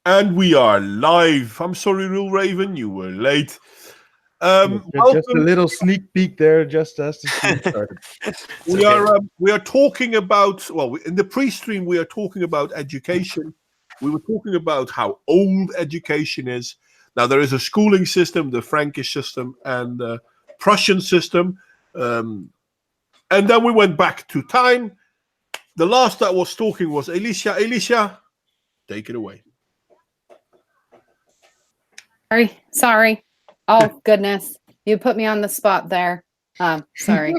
And we are live. I'm sorry, Real Raven, you were late. Just a little sneak peek there, just as the stream started. We are talking about, well, in the pre-stream we are talking about education. We were talking about how old education is. Now there is a schooling system, the Frankish system and the Prussian system, and then we went back to time. The last that was talking was Alicia. Alicia, take it away. Sorry. Oh, goodness. You put me on the spot there. Sorry.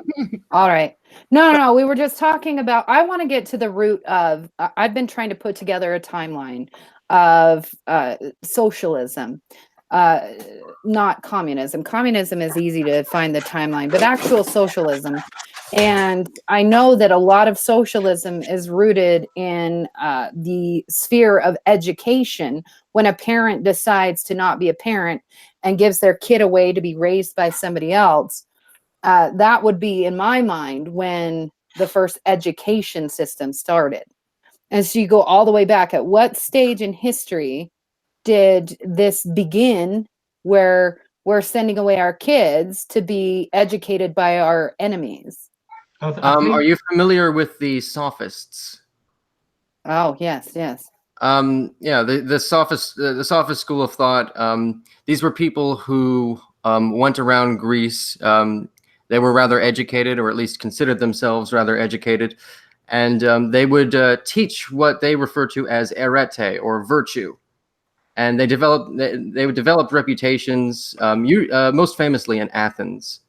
All right. No. We were just talking about, I want to get to the root of, I've been trying to put together a timeline of socialism, not communism. Communism is easy to find the timeline, but actual socialism. And I know that a lot of socialism is rooted in the sphere of education. When a parent decides to not be a parent and gives their kid away to be raised by somebody else, that would be, in my mind, when the first education system started. And so you go all the way back. At what stage in history did this begin where we're sending away our kids to be educated by our enemies? Are you familiar with the Sophists? Oh, yes. Yeah, the Sophist school of thought. These were people who went around Greece. They were rather educated, or at least considered themselves rather educated, and they would teach what they refer to as arete, or virtue. And they would develop reputations, most famously in Athens.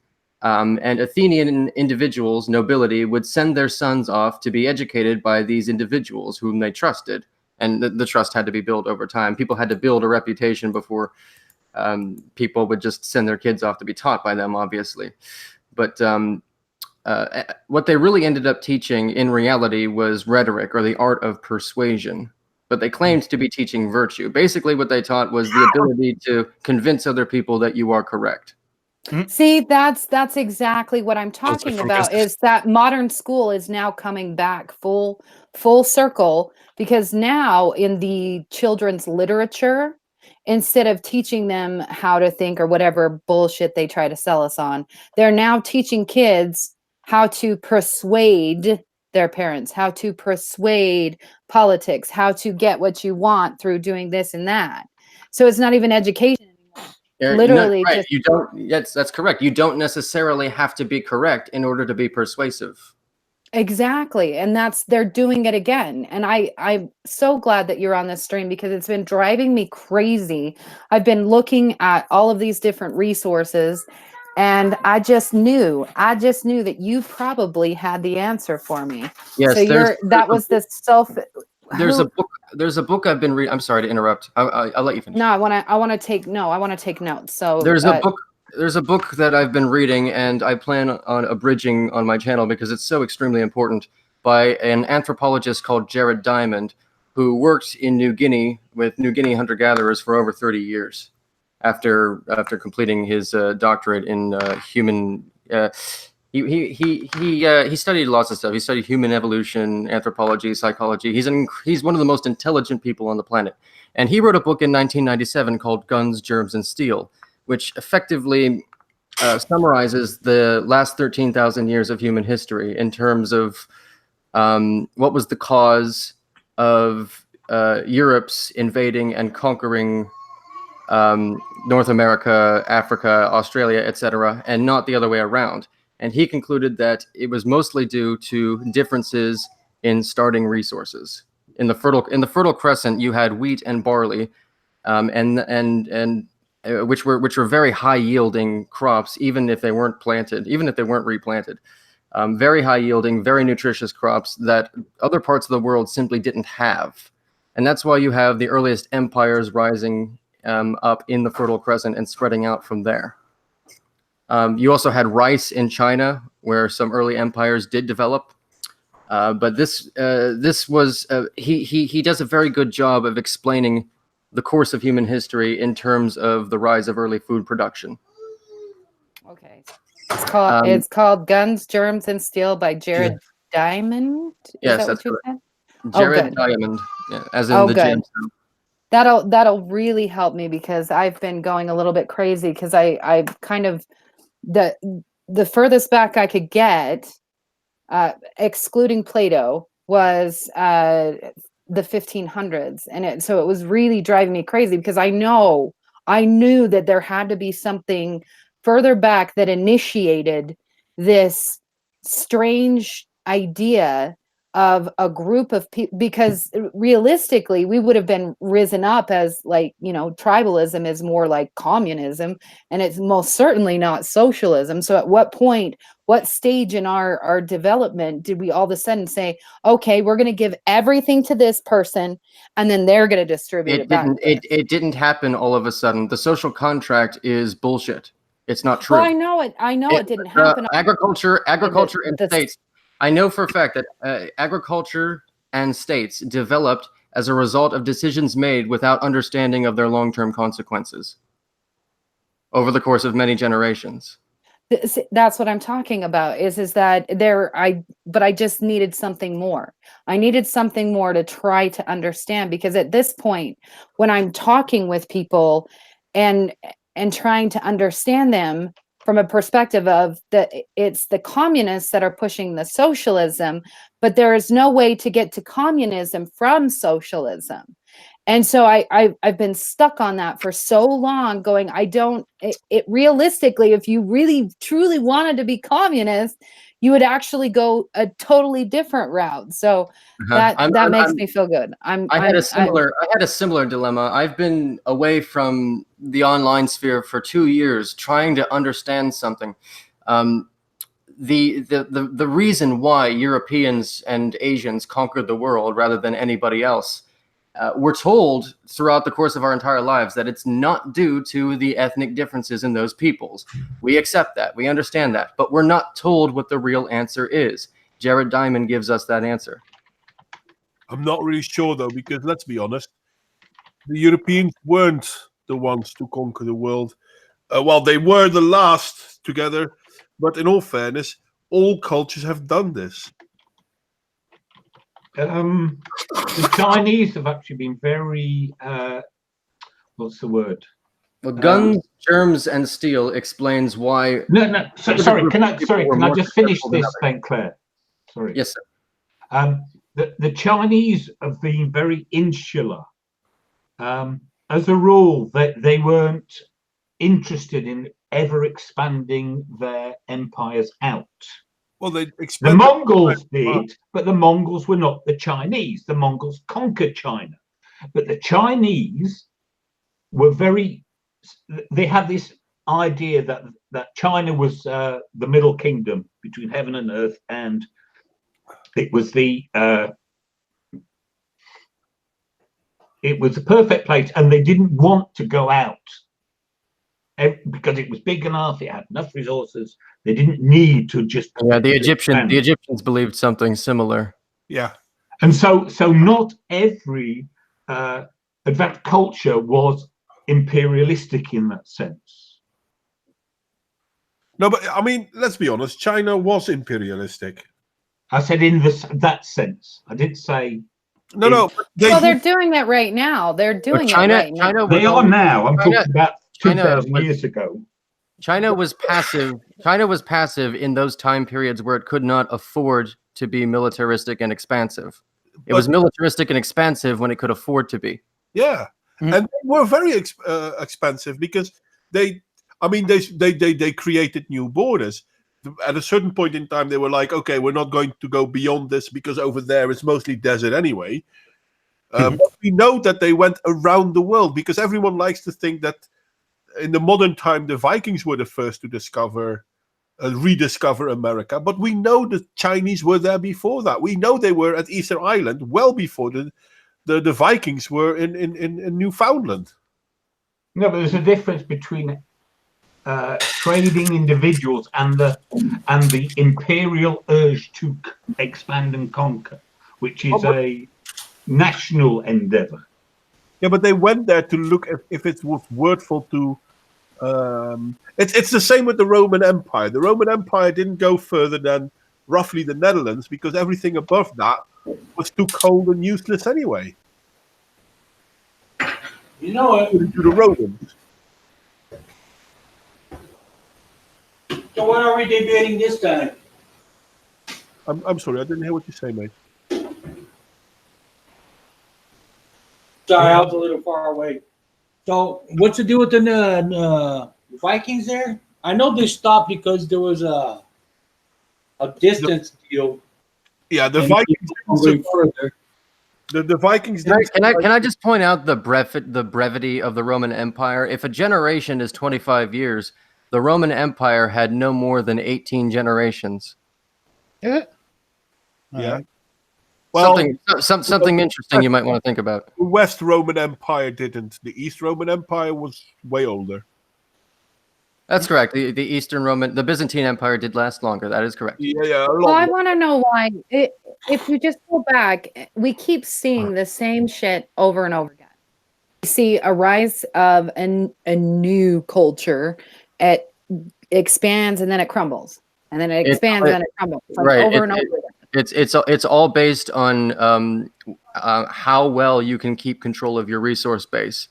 And Athenian individuals, nobility, would send their sons off to be educated by these individuals whom they trusted. And the trust had to be built over time. People had to build a reputation before people would just send their kids off to be taught by them, obviously. But what they really ended up teaching in reality was rhetoric, or the art of persuasion. But they claimed to be teaching virtue. Basically, what they taught was the ability to convince other people that you are correct. See, that's exactly what I'm talking about, is that modern school is now coming back full circle, because now in the children's literature, instead of teaching them how to think or whatever bullshit they try to sell us on, they're now teaching kids how to persuade their parents, how to persuade politics, how to get what you want through doing this and that. So it's not even education. Literally, right. You don't. Yes, that's correct. You don't necessarily have to be correct in order to be persuasive. Exactly, and they're doing it again. And I'm so glad that you're on this stream, because it's been driving me crazy. I've been looking at all of these different resources, and I just knew that you probably had the answer for me. Yes, so There's a book I've been reading. I'm sorry to interrupt. I'll let you finish. No, I want to take notes. So there's a book that I've been reading, and I plan on abridging on my channel because it's so extremely important, by an anthropologist called Jared Diamond, who worked in New Guinea with New Guinea hunter-gatherers for over 30 years after completing his doctorate in human. He studied lots of stuff. He studied human evolution, anthropology, psychology. He's one of the most intelligent people on the planet. And he wrote a book in 1997 called Guns, Germs, and Steel, which effectively summarizes the last 13,000 years of human history in terms of what was the cause of Europe's invading and conquering North America, Africa, Australia, etc., and not the other way around. And he concluded that it was mostly due to differences in starting resources. In the Fertile Crescent, you had wheat and barley, which were very high yielding crops, even if they weren't planted, even if they weren't replanted. Very high yielding, very nutritious crops that other parts of the world simply didn't have. And that's why you have the earliest empires rising up in the Fertile Crescent and spreading out from there. You also had rice in China, where some early empires did develop. But this was he does a very good job of explaining the course of human history in terms of the rise of early food production. Okay, it's called Guns, Germs, and Steel by Jared Diamond. Yes, that's correct. Jared good. Diamond, yeah, as in the good. gemstone. That'll really help me, because I've been going a little bit crazy, because I kind of the furthest back I could get, excluding Plato, was the 1500s, and so it was really driving me crazy, because I knew that there had to be something further back that initiated this strange idea of a group of people, because realistically we would have been risen up as, like, tribalism is more like communism, and it's most certainly not socialism. So at what stage in our development did we all of a sudden say, okay, we're going to give everything to this person, and then they're going to distribute it back? It didn't happen all of a sudden. The social contract is bullshit. It's not true. Well, I know it didn't happen. Agriculture and states. I know for a fact that agriculture and states developed as a result of decisions made without understanding of their long-term consequences over the course of many generations. That's what I'm talking about, is that but I just needed something more. I needed something more to try to understand, because at this point, when I'm talking with people and trying to understand them from a perspective of it's the communists that are pushing the socialism, but there is no way to get to communism from socialism. And so I've been stuck on that for so long, going, it realistically, if you really truly wanted to be communist, you would actually go a totally different route. So that makes me feel good. I had a similar dilemma. I've been away from the online sphere for 2 years trying to understand something. The reason why Europeans and Asians conquered the world rather than anybody else, we're told throughout the course of our entire lives that it's not due to the ethnic differences in those peoples. We accept that. We understand that. But we're not told what the real answer is. Jared Diamond gives us that answer. I'm not really sure, though, because let's be honest, the Europeans weren't the ones to conquer the world. Well, they were the last together, but in all fairness, all cultures have done this. The Chinese have actually been very, what's the word? Well, guns, germs, and steel explains why. No. Sorry. Can I just finish this then, Claire? Sorry. Yes, sir. The Chinese have been very insular. As a rule, they weren't interested in ever expanding their empires out. Well, the Mongols did, but the Mongols were not the Chinese. The Mongols conquered China, but the Chinese were they had this idea that China was the middle kingdom between heaven and earth, and it was the perfect place, and they didn't want to go out because it was big enough, it had enough resources. They didn't need to just. Yeah, the Egyptians believed something similar. Yeah, and so not every advanced culture was imperialistic in that sense. No, but I mean, let's be honest. China was imperialistic. I said in that sense. I didn't say. No. They're doing that right now. They're doing it right now. They are now. I'm talking about 2,000 years ago. China was passive in those time periods where it could not afford to be militaristic and expansive. It was militaristic and expansive when it could afford to be. Yeah, and they were very expansive because they created new borders. At a certain point in time, they were like, okay, we're not going to go beyond this because over there it's mostly desert anyway. But we know that they went around the world because everyone likes to think that in the modern time, the Vikings were the first to rediscover America. But we know the Chinese were there before that. We know they were at Easter Island well before the Vikings were in Newfoundland. No, but there's a difference between trading individuals and the imperial urge to expand and conquer, which is a national endeavor. Yeah, but they went there to look if it was worthwhile to. It's the same with the Roman Empire. The Roman Empire didn't go further than roughly the Netherlands, because everything above that was too cold and useless anyway. You know what? To the Romans. So what are we debating this time? I'm sorry, I didn't hear what you say, mate. Sorry, I was a little far away. So what's the deal with the Vikings there? I know they stopped because there was a distance deal. Yeah, the and Vikings. going further. The Vikings. Can I just point out the brevity of the Roman Empire? If a generation is 25 years, the Roman Empire had no more than 18 generations. Yeah. Yeah. Well, Something interesting you might want to think about. The West Roman Empire didn't. The East Roman Empire was way older. That's correct. The Byzantine Empire did last longer. That is correct. Yeah. Well, I want to know why. If we just go back, we keep seeing the same shit over and over again. We see a rise of a new culture. It expands and then it crumbles, and then it expands and then it crumbles. Like right. Over and over again. It's all based on how well you can keep control of your resource base.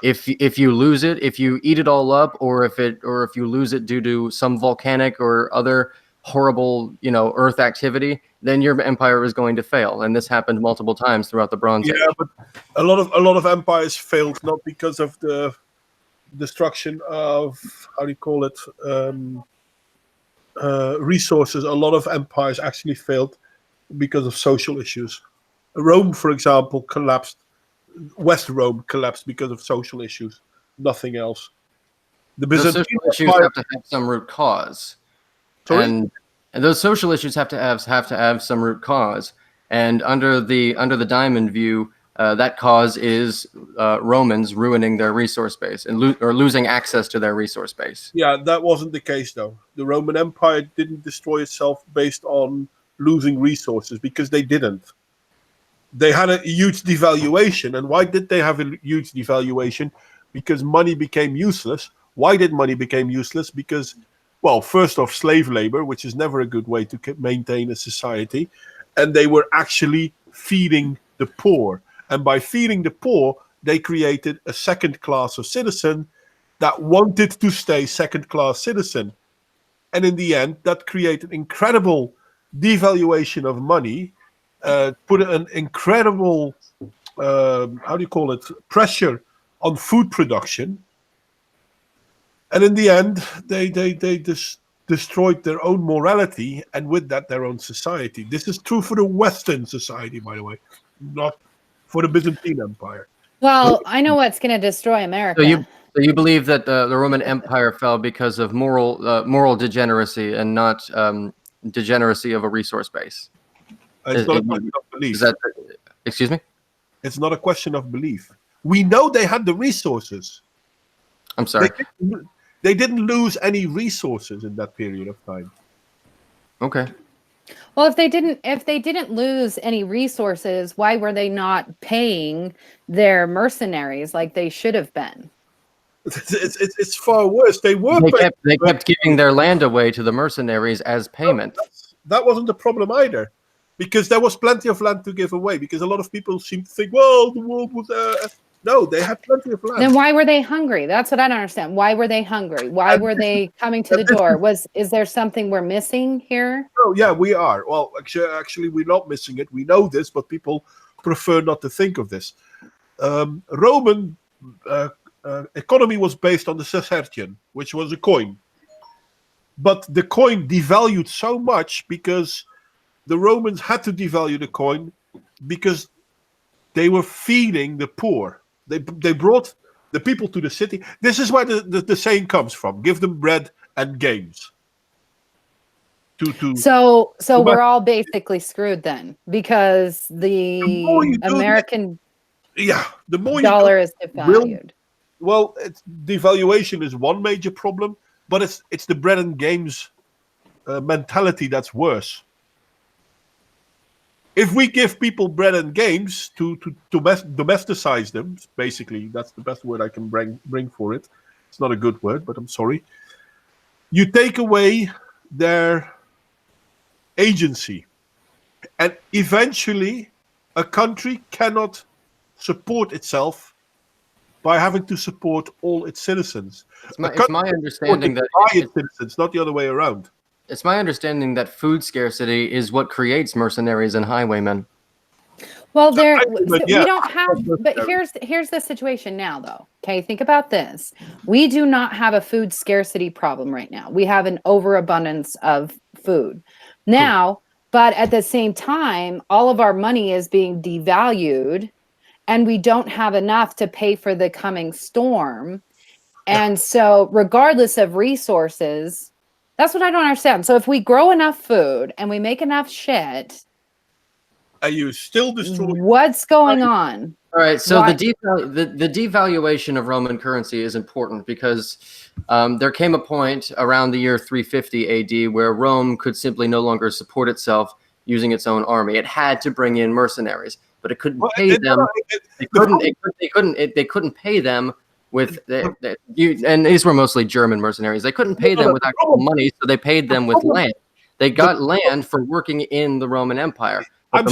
If you lose it, if you eat it all up, or if you lose it due to some volcanic or other horrible, Earth activity, then your empire is going to fail. And this happened multiple times throughout the Bronze Age. Yeah, but a lot of empires failed not because of the destruction of resources. A lot of empires actually failed because of social issues. Rome, for example, collapsed. West Rome collapsed because of social issues, nothing else. Those social issues have to have some root cause. Sorry? And those social issues have to have some root cause. And under the Diamond view, that cause is Romans ruining their resource base and losing access to their resource base. Yeah, that wasn't the case though. The Roman Empire didn't destroy itself based on losing resources, because they didn't. They had a huge devaluation. And why did they have a huge devaluation? Because money became useless. Why did money become useless? Because, well, first off, slave labor, which is never a good way to maintain a society. And they were actually feeding the poor. And by feeding the poor, they created a second class of citizen that wanted to stay second class citizen. And in the end, that created incredible devaluation of money, put an incredible, pressure on food production. And in the end, they just destroyed their own morality, and with that, their own society. This is true for the Western society, by the way, not for the Byzantine Empire. Well, I know what's going to destroy America. So you believe that the Roman Empire fell because of moral degeneracy and not degeneracy of a resource base? It's not a question of belief. Excuse me? It's not a question of belief. We know they had the resources. I'm sorry. They didn't lose any resources in that period of time. Okay. Well, if they didn't lose any resources, why were they not paying their mercenaries like they should have been? It's far worse. They kept giving their land away to the mercenaries as payment. That wasn't the problem either, because there was plenty of land to give away. Because a lot of people seem to think, well, the world was no, they had plenty of land. Then why were they hungry? That's what I don't understand. Why were they hungry? Why were they coming to the door? Is there something we're missing here? Oh yeah, we are. Well, actually, we're not missing it. We know this, but people prefer not to think of this. Roman economy was based on the sestertian, which was a coin. But the coin devalued so much because the Romans had to devalue the coin because they were feeding the poor. They brought the people to the city. This is where the saying comes from: give them bread and games. So we're all basically screwed then, because the American the more dollar is devalued. Well, devaluation is one major problem, but it's the bread and games mentality that's worse. If we give people bread and games to domesticize them, basically, that's the best word I can bring for it. It's not a good word, but I'm sorry. You take away their agency. And eventually, a country cannot support itself by having to support all its citizens. It's my understanding that its citizens, not the other way around. It's my understanding that food scarcity is what creates mercenaries and highwaymen. Well, we don't have, but here's the situation now, though. Okay, think about this. We do not have a food scarcity problem right now. We have an overabundance of food now, but at the same time, all of our money is being devalued, and we don't have enough to pay for the coming storm. And so, regardless of resources, that's what I don't understand. So, if we grow enough food and we make enough shit, you still destroy. What's going on? All right, so the devaluation of Roman currency is important because there came a point around the year 350 AD where Rome could simply no longer support itself using its own army. It had to bring in mercenaries, but it couldn't pay them. They couldn't pay them with and these were mostly German mercenaries. They couldn't pay them with actual money, so they paid them with land. They got land for working in the Roman Empire. But the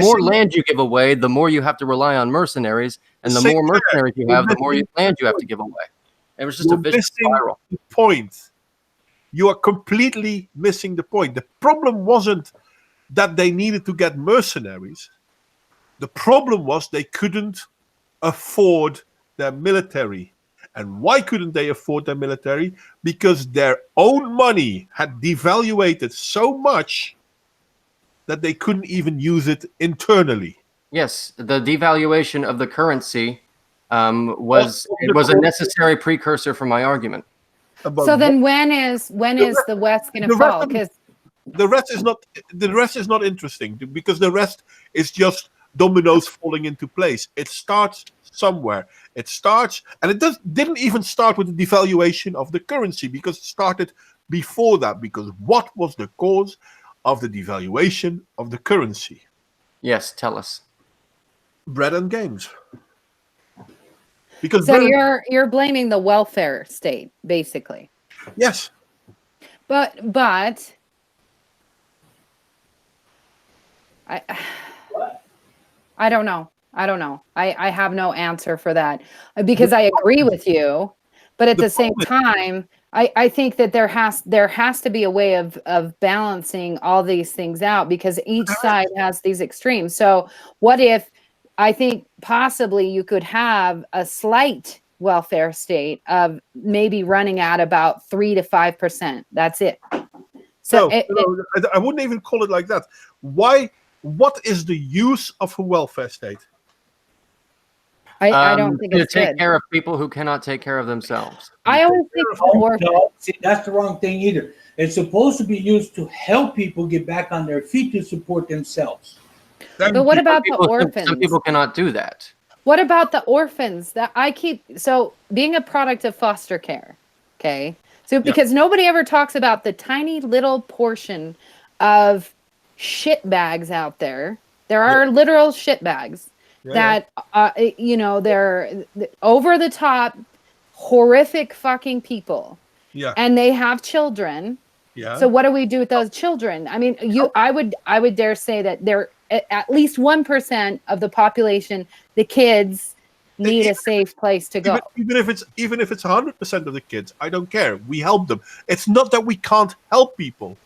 more land you give away, the more you have to rely on mercenaries, and the more mercenaries you have, the more land you have to give away. It was just a vicious spiral. The point. You are completely missing the point. The problem wasn't that they needed to get mercenaries. The problem was they couldn't afford their military. And why couldn't they afford their military? Because their own money had devaluated so much that they couldn't even use it internally. Yes, the devaluation of the currency was a necessary precursor for my argument. So then, when is the West going to fall? Because the rest is not interesting, because the rest is just dominoes falling into place. It starts somewhere. It starts, and it didn't even start with the devaluation of the currency, because it started before that. Because what was the cause of the devaluation of the currency? Yes, tell us. Bread and games. Because so you're blaming the welfare state, basically. Yes. But I don't know. I have no answer for that, because I agree with you, but at the same time, I think that there has to be a way of balancing all these things out, because each side has these extremes. So what if, I think possibly you could have a slight welfare state of maybe running at about 3 to 5%. That's it. So I wouldn't even call it like that. Why? What is the use of a welfare state? I don't think it's to take good. care of people who cannot take care of themselves. I always think see, that's the wrong thing either. It's supposed to be used to help people get back on their feet to support themselves. But what about the orphans? Some people cannot do that. What about the orphans that so being a product of foster care, okay? So because nobody ever talks about the tiny little portion of shit bags out there. There are literal shit bags that, they're over the top, horrific fucking people. Yeah. And they have children. Yeah. So what do we do with those children? I mean, I would dare say that they're at least 1% of the population, the kids need a safe place to go. Even if it's 100% of the kids, I don't care. We help them. It's not that we can't help people.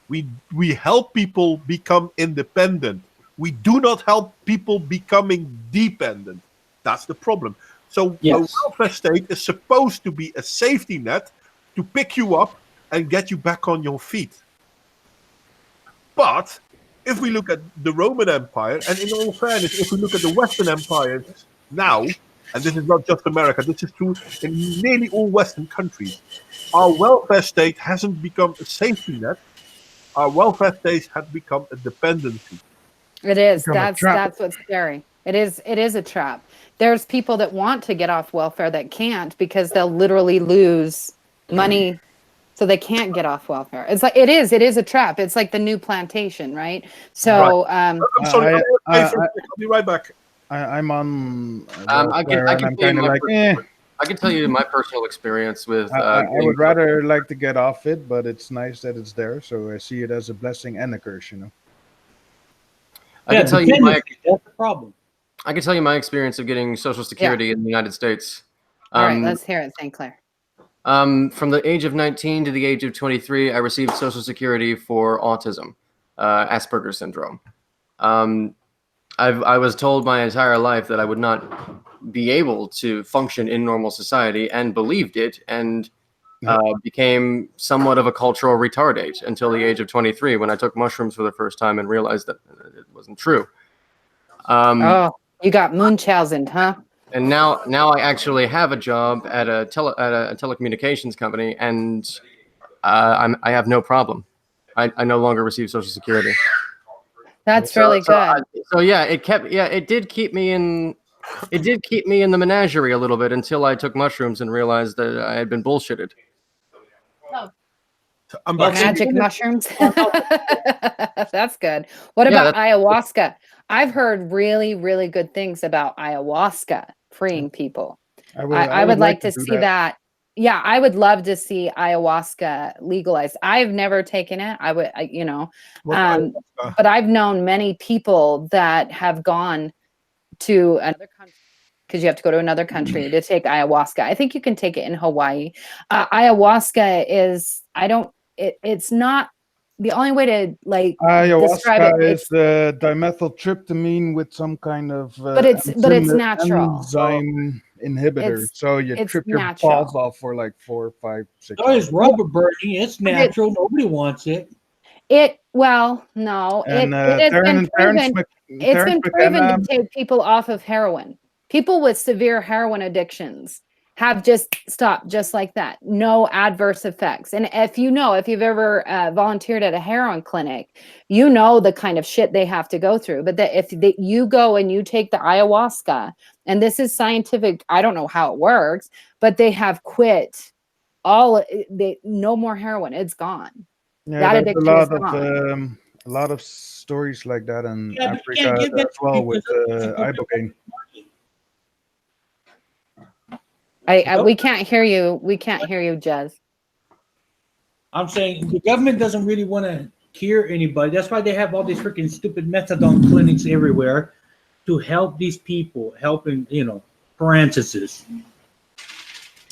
We help people become independent. We do not help people becoming dependent. That's the problem. So a welfare state is supposed to be a safety net to pick you up and get you back on your feet. But if we look at the Roman Empire, and in all fairness, if we look at the Western empires now, and this is not just America, this is true in nearly all Western countries, our welfare state hasn't become a safety net. Our welfare state has become a dependency. It is. That's what's scary. It is a trap. There's people that want to get off welfare that can't, because they'll literally lose money, so they can't get off welfare. It's like it is a trap. It's like the new plantation, right? So I'm sorry, I'll be right back. I'm on. I can I'm kind of like, I can tell you my personal experience with. I would rather like to get off it, but it's nice that it's there. So I see it as a blessing and a curse. I can tell you that's the problem. I can tell you my experience of getting Social Security in the United States. All right, let's hear it, St. Clair. From the age of 19 to the age of 23, I received Social Security for autism, Asperger's syndrome. I was told my entire life that I would not be able to function in normal society, and believed it, and became somewhat of a cultural retardate until the age of 23, when I took mushrooms for the first time and realized that it wasn't true. Oh, you got Munchausen, huh? And now I actually have a job at a telecommunications company, and I have no problem. I no longer receive Social Security. That's really good. It did keep me in the menagerie a little bit until I took mushrooms and realized that I had been bullshitted. Magic mushrooms. That's good. What about ayahuasca? I've heard really, really good things about ayahuasca freeing people. I would like to see that. Yeah, I would love to see ayahuasca legalized. I've never taken it. But I've known many people that have gone to another country, because you have to go to another country to take ayahuasca. I think you can take it in Hawaii. Ayahuasca is, it's not the only way to describe it. Ayahuasca is the dimethyltryptamine with some kind of but it's natural enzyme inhibitor. So your tryptophan falls off for like 4, 5, 6. Oh, it's rubber burning. It's natural. Nobody wants it. No. And, it has been proven. It's been proven to take people off of heroin. People with severe heroin addictions have just stopped just like that. No adverse effects. And if you've ever volunteered at a heroin clinic, you know the kind of shit they have to go through. But if you go and you take the ayahuasca, and this is scientific, I don't know how it works, but they have quit no more heroin. It's gone. Yeah, that addiction is gone. A lot of stories like that in Africa as well with ibogaine. We can't hear you. We can't hear you, Jez. I'm saying the government doesn't really want to cure anybody. That's why they have all these freaking stupid methadone clinics everywhere to help these people, helping, parentheses.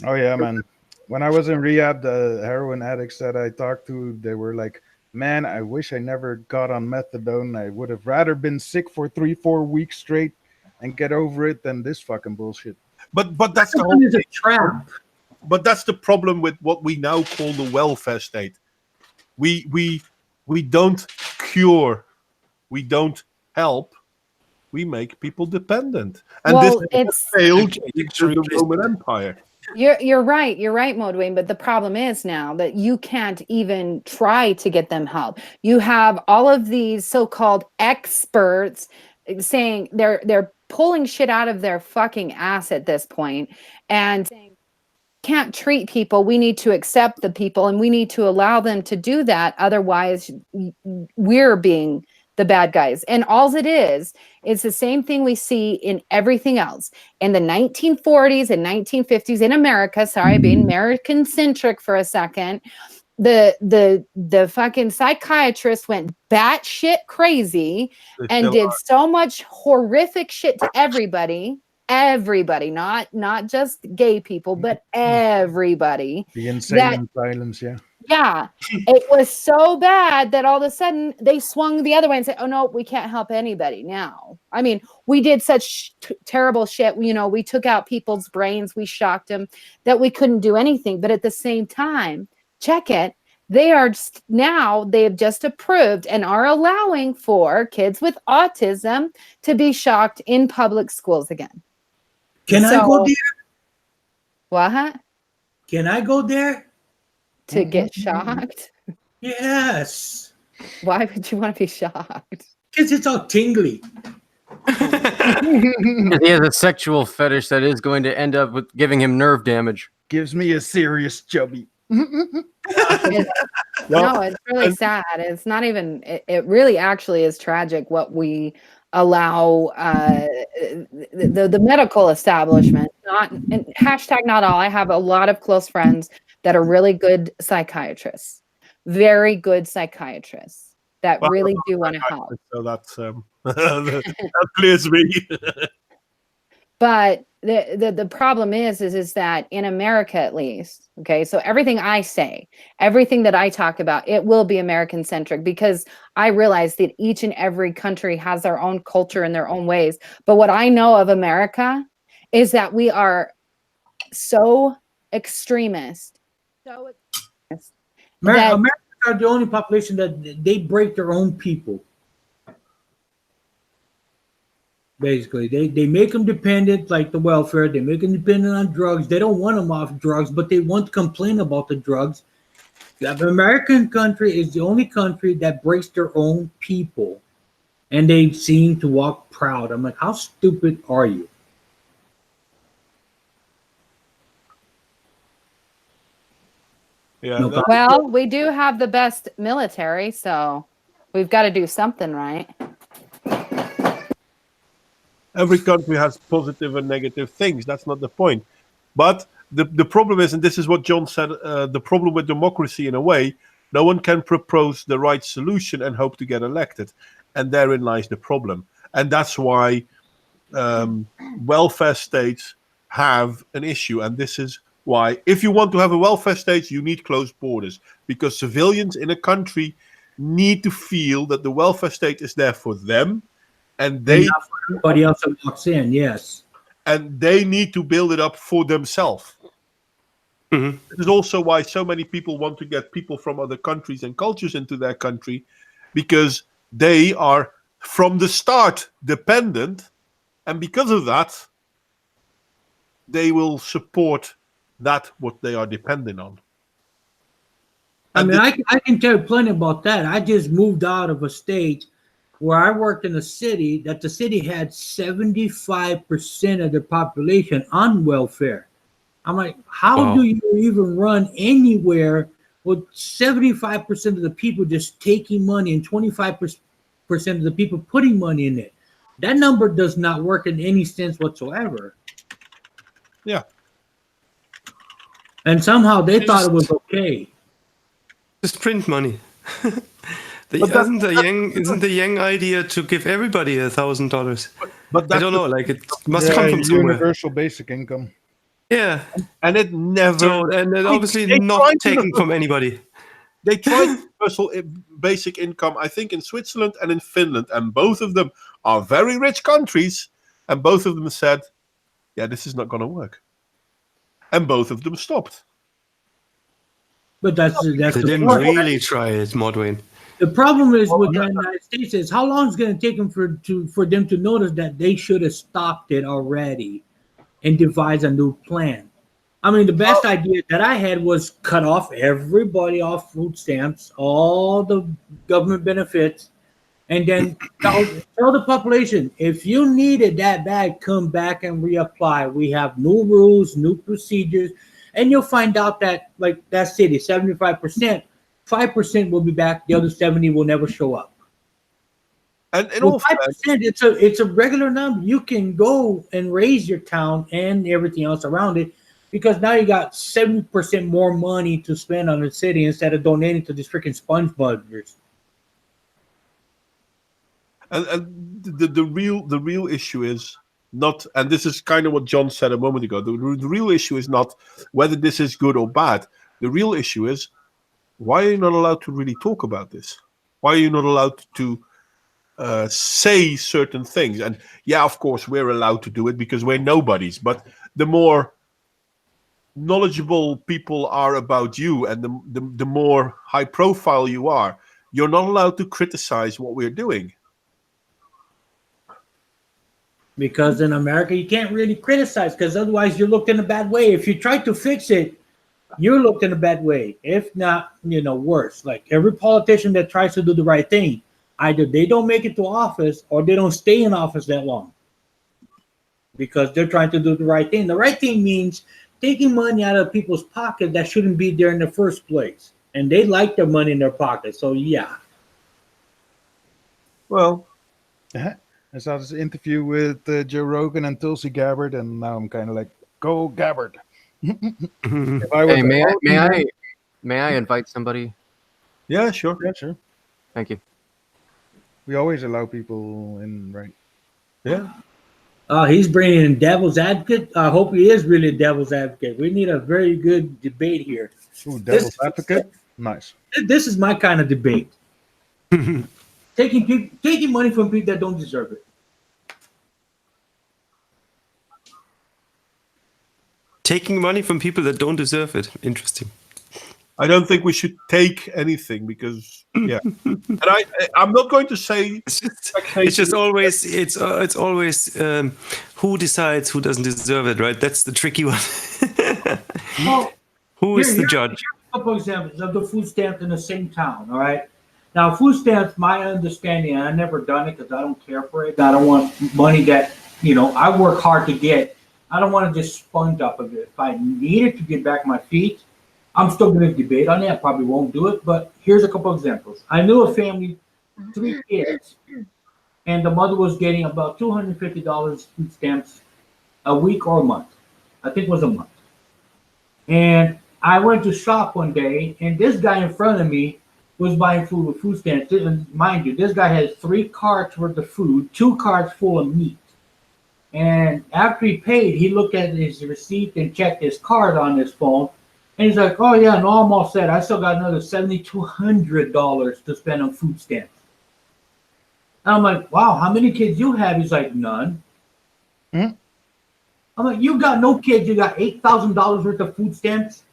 Oh, yeah, man. When I was in rehab, the heroin addicts that I talked to, they were like, man, I wish I never got on methadone. I would have rather been sick for 3-4 weeks straight and get over it than this fucking bullshit. But that's the whole trap. But that's the problem with what we now call the welfare state. We don't cure, we don't help, we make people dependent, and this failed through the Roman Empire. You're right, Modwayne. But the problem is now that you can't even try to get them help. You have all of these so-called experts saying they're pulling shit out of their fucking ass at this point and saying, can't treat people, we need to accept the people and we need to allow them to do that, otherwise we're being the bad guys. And all it is the same thing we see in everything else. In the 1940s and 1950s in America, sorry, being American centric for a second, the fucking psychiatrist went batshit crazy and did so much horrific shit to everybody, not just gay people, but everybody. The insane asylums, yeah. Yeah, it was so bad that all of a sudden they swung the other way and said, oh no, we can't help anybody now. I mean, we did such terrible shit. We took out people's brains, we shocked them that we couldn't do anything. But at the same time, check it, they have just approved and are allowing for kids with autism to be shocked in public schools again. Can I go there? What? Can I go there? To get shocked? Yes. Why would you want to be shocked? Because it's all tingly. He has a sexual fetish that is going to end up with giving him nerve damage. Gives me a serious chubby. No, it's really sad. It's not even, it really actually is tragic what we allow the medical establishment not, and hashtag not all. I have a lot of close friends that are really good psychiatrists, very good psychiatrists that Well, really do want to help. So that's that clears me. But the problem is that in America, at least, okay, so everything I say, everything that I talk about, it will be American centric, because I realize that each and every country has their own culture and their own ways. But what I know of America is that we are so extremist, so extremist that Americans are the only population that they break their own people. Basically, they make them dependent, like the welfare. They make them dependent on drugs. They don't want them off drugs, but they want to complain about the drugs. The American country is the only country that breaks their own people, and they seem to walk proud. I'm like, how stupid are you? Yeah. No, that- well, we do have the best military, so we've got to do something right. every country has positive and negative things. That's not the point. But the problem is, and this is what John said, the problem with democracy in a way, no one can propose the right solution and hope to get elected. And therein lies the problem. And that's why welfare states have an issue. And this is why, if you want to have a welfare state, you need closed borders. Because civilians in a country need to feel that the welfare state is there for them. And they, everybody else that walks in, yes. and they need to build it up for themselves. Mhm. This is also why so many people want to get people from other countries and cultures into their country, because they are from the start dependent, and because of that, they will support that what they are dependent on. I And mean, I can tell you plenty about that. I just moved out of a state where I worked in a city that the city had 75% of the population on welfare. I'm like, how Wow. do you even run anywhere with 75% of the people just taking money and 25% of the people putting money in it? That number does not work in any sense whatsoever. Yeah. And somehow they thought it was Just- okay. Just print money. But that- Isn't the Yang idea to give everybody $1,000? but I that's don't know. Like it must come from somewhere. universal basic income. Yeah. and it never. So and then obviously They not tried to- taken from anybody. They tried universal basic income, I think, in Switzerland and in Finland, and both of them are very rich countries, and both of them said, "Yeah, this is not going to work," and both of them stopped. But that's They the didn't point. really try it, Modwin. The problem is with the United States is how long is going to take them for them to notice that they should have stopped it already and devise a new plan. I mean, the best idea that I had was cut off everybody off food stamps, all the government benefits, and then tell the population, if you need it that bad, come back and reapply. We have new rules, new procedures, and you'll find out that, like that city, 75%, 5% will be back, the other 70 will never show up. And in Well, all 5%, it's a regular number. You can go and raise your town and everything else around it, because now you got 70% more money to spend on the city instead of donating to these freaking sponge buggers. and the real issue is not, and this is kind of what John said a moment ago. The real issue is not whether this is good or bad. The real issue is, why are you not allowed to really talk about this? Why are you not allowed to say certain things? And yeah, of course, we're allowed to do it because we're nobodies. But the more knowledgeable people are about you, and the more high profile you are, you're not allowed to criticize what we're doing. Because in America, you can't really criticize, because otherwise you're looked in a bad way. If you try to fix it, you're looked in a bad way. If not, worse. Like every politician that tries to do the right thing, either they don't make it to office or they don't stay in office that long, because they're trying to do the right thing. The right thing means taking money out of people's pocket that shouldn't be there in the first place. And they like their money in their pocket. So, yeah. Well, I saw this interview with Joe Rogan and Tulsi Gabbard, and now I'm kind of like, Go Gabbard. If I was Hey, a may voting man- I invite somebody? Yeah, sure. Yeah, sure. Thank you. We always allow people in, right? Yeah. He's bringing in devil's advocate. I hope he is really a devil's advocate. We need a very good debate here. Ooh, devil's advocate. Nice. This is my kind of debate. Taking money from people that don't deserve it. Taking money from people that don't deserve it. Interesting. I don't think we should take anything because, yeah. And I'm not going to say. It's just always who decides who doesn't deserve it, right? That's the tricky one. Well, Who is the here's judge? a couple examples of the food stamps in the same town. All right. Now, food stamps, my understanding, and I've never done it because I don't care for it. I don't want money that I work hard to get. I don't want to just sponge up of it. If I needed to get back my feet, I'm still going to debate on it. I probably won't do it, but here's a couple examples. I knew a family, 3 kids, and the mother was getting about $250 food stamps a week or a month. I think it was a month. And I went to shop one day, and this guy in front of me was buying food with food stamps. And mind you, this guy has 3 carts worth of food, 2 carts full of meat. And after he paid, he looked at his receipt and checked his card on his phone. And he's like, oh, yeah, no, I'm all set. I still got another $7,200 to spend on food stamps. And I'm like, wow, how many kids you have? He's like, none. Hmm? I'm like, you got no kids. You got $8,000 worth of food stamps.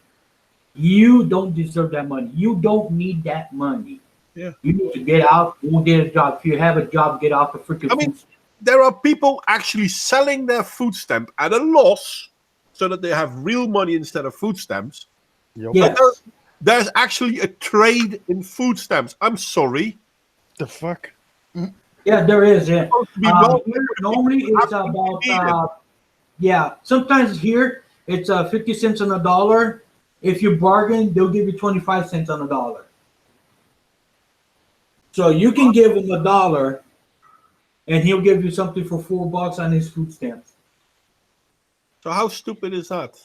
You don't deserve that money. You don't need that money. Yeah. You need to get out, go get a job. If you have a job, get out the freaking food stamps. There are people actually selling their food stamp at a loss so that they have real money instead of food stamps. Yep. Yeah. There's actually a trade in food stamps. I'm sorry. The fuck? Yeah, there is. Yeah. Supposed to be Normally it's about sometimes here it's 50 cents on a dollar. If you bargain, they'll give you 25 cents on a dollar. So you can give him $1 and he'll give you something for $4 on his food stamps. So how stupid is that?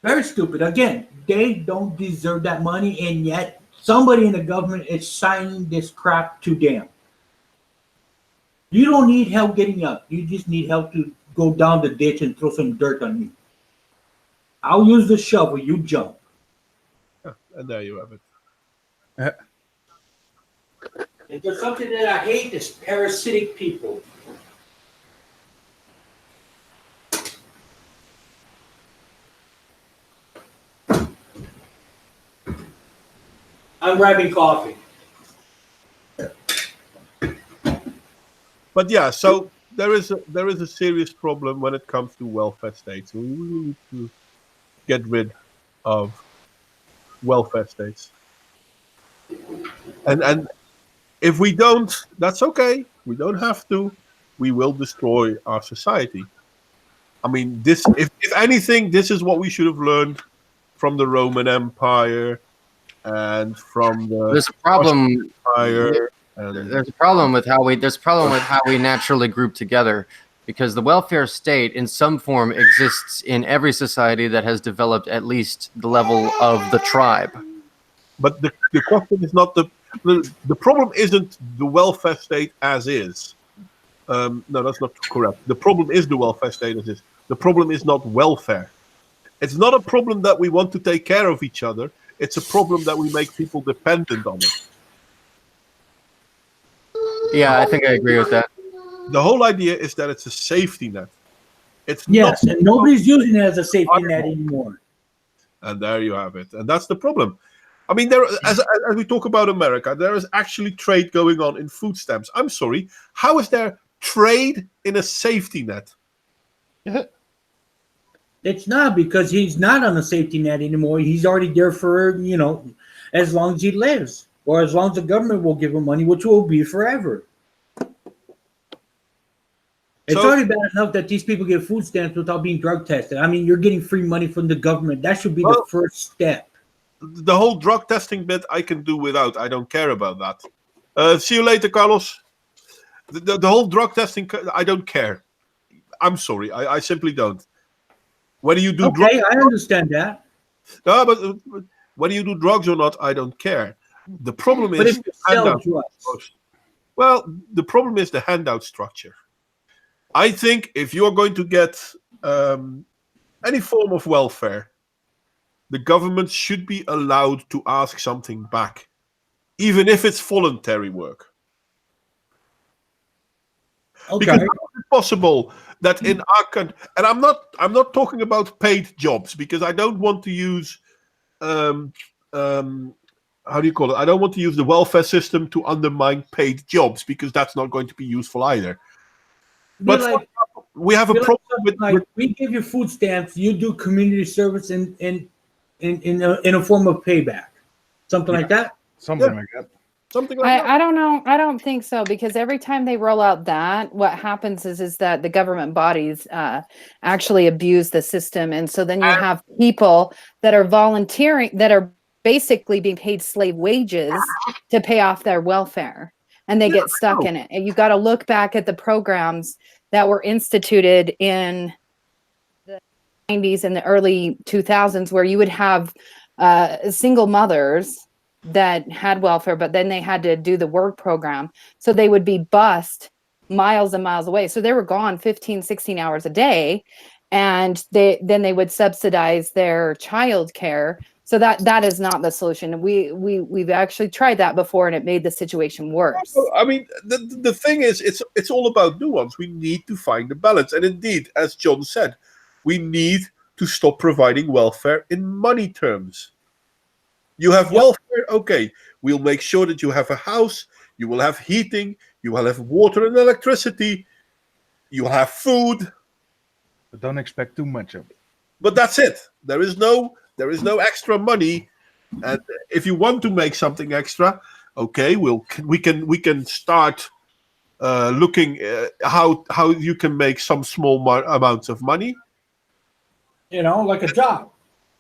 Very stupid. Again, they don't deserve that money, and yet somebody in the government is signing this crap to them. You don't need help getting up. You just need help to go down the ditch and throw some dirt on me. I'll use the shovel. You jump. And there you have it. If there's something that I hate, it's parasitic people. I'm grabbing coffee. But yeah, so there is a serious problem when it comes to welfare states. We really need to get rid of welfare states. And if we don't, that's okay. We don't have to. We will destroy our society. I mean, this if anything, this is what we should have learned from the Roman Empire and from the There's a problem. Empire. There's a problem with how we naturally group together, because the welfare state in some form exists in every society that has developed at least the level of the tribe. But the question is not the problem isn't the welfare state as is. No, that's not correct. The problem is the welfare state as is. The problem is not welfare. It's not a problem that we want to take care of each other. It's a problem that we make people dependent on it. Yeah, I think I agree with that. The whole idea is that it's a safety net. It's Yes, not, and nobody's using it as a safety net anymore. and there you have it. And that's the problem. I mean, as we talk about America, there is actually trade going on in food stamps. I'm sorry. How is there trade in a safety net? It's not, because he's not on a safety net anymore. He's already there for, as long as he lives, or as long as the government will give him money, which will be forever. It's already bad enough that these people get food stamps without being drug tested. I mean, you're getting free money from the government. That should be the first step. The whole drug testing bit I can do without. I don't care about that. See you later, Carlos. The whole drug testing, I don't care. I'm sorry. I simply don't. Whether you do Okay, drugs, I understand that. no, but whether you do drugs or not, I don't care. The problem But is if you sell handout. drugs, Well, the problem is the handout structure. I think if you're going to get any form of welfare, the government should be allowed to ask something back, even if it's voluntary work. okay. Because it's possible that in our country, and I'm not talking about paid jobs, because I don't want to use how do you call it? I don't want to use the welfare system to undermine paid jobs, because that's not going to be useful either. Be But like, we have a be like problem something like we give you food stamps, you do community service in a form of payback, something like that. Something like that. something like that. I don't know. I don't think so, because every time they roll out that, what happens is that the government bodies actually abuse the system, and so then you have people that are volunteering, that are basically being paid slave wages to pay off their welfare, and they get stuck in it. And you got to look back at the programs that were instituted in the 90s and the early 2000s, where you would have single mothers that had welfare, but then they had to do the work program. So they would be bused miles and miles away. So they were gone 15, 16 hours a day. And then they would subsidize their child care. So that is not the solution. We've actually tried that before, and it made the situation worse. I mean, the thing is, it's all about nuance. We need to find a balance. And indeed, as John said, we need to stop providing welfare in money terms. You have welfare, okay, we'll make sure that you have a house, you will have heating, you will have water and electricity, you will have food. But don't expect too much of it. But that's it. There is no extra money. And if you want to make something extra, okay, we can start looking how you can make some small amounts of money. You know, like a job.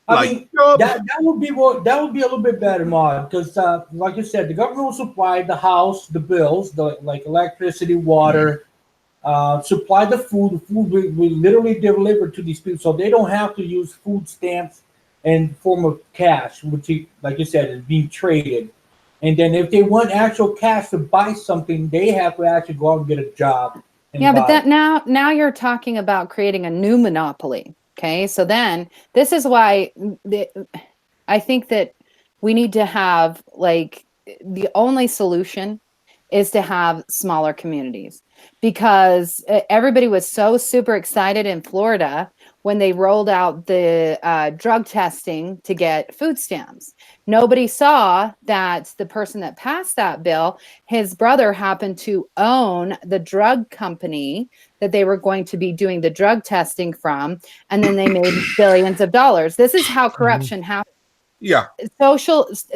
I Like mean, job. that would be a little bit better, Mod, because like you said, the government will supply the house, the bills, like electricity, water, supply the food. The food we literally deliver to these people, so they don't have to use food stamps in form of cash, which, like you said, is being traded. And then if they want actual cash to buy something, they have to actually go out and get a job. Yeah, but that now you're talking about creating a new monopoly. Okay, so then this is why I think that we need to have, like, the only solution is to have smaller communities, because everybody was so super excited in Florida when they rolled out the drug testing to get food stamps. Nobody saw that the person that passed that bill, his brother happened to own the drug company that they were going to be doing the drug testing from, and then they made billions of dollars. This is how corruption happens. Yeah.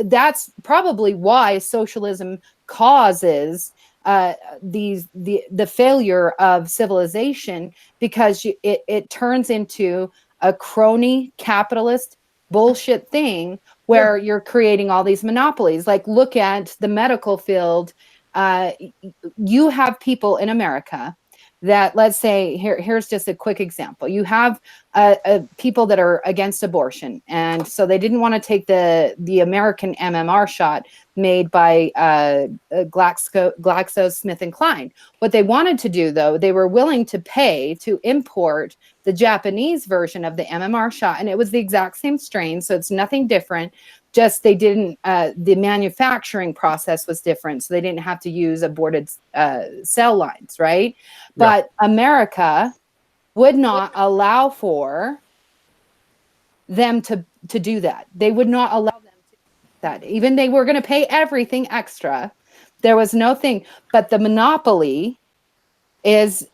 That's probably why socialism causes the failure of civilization, because it turns into a crony capitalist bullshit thing where you're creating all these monopolies. Like, look at the medical field. You have people in America that, let's say, here's just a quick example. You have people that are against abortion, and so they didn't want to take the American MMR shot made by GlaxoSmithKline. What they wanted to do, though, they were willing to pay to import the Japanese version of the MMR shot, and it was the exact same strain, so it's nothing different. Just they didn't, the manufacturing process was different, so they didn't have to use aborted cell lines, right? But America would not allow for them to do that. They would not allow them to do that. Even they were going to pay everything extra. There was no thing, but the monopoly is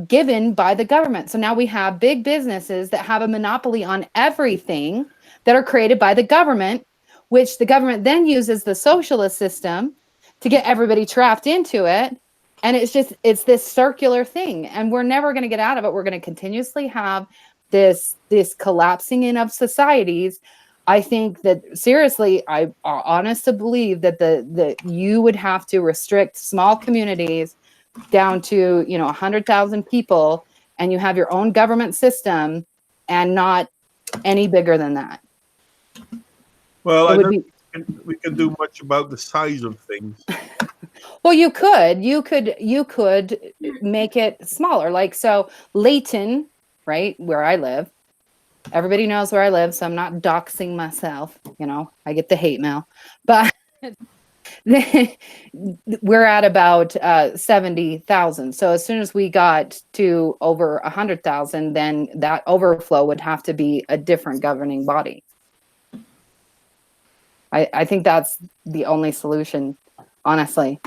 given by the government. So now we have big businesses that have a monopoly on everything that are created by the government, which the government then uses the socialist system to get everybody trapped into it. And it's this circular thing, and we're never going to get out of it. We're going to continuously have this collapsing in of societies. I think that, seriously, I honestly believe that you would have to restrict small communities down to 100,000 people, and you have your own government system, and not any bigger than that. Well, It I would don't be think we can do much about the size of things. well, you could make it smaller. Like, so Layton, right, where I live, everybody knows where I live, so I'm not doxing myself, you know, I get the hate mail, but we're at about 70,000. So as soon as we got to over 100,000, then that overflow would have to be a different governing body. I think that's the only solution, honestly.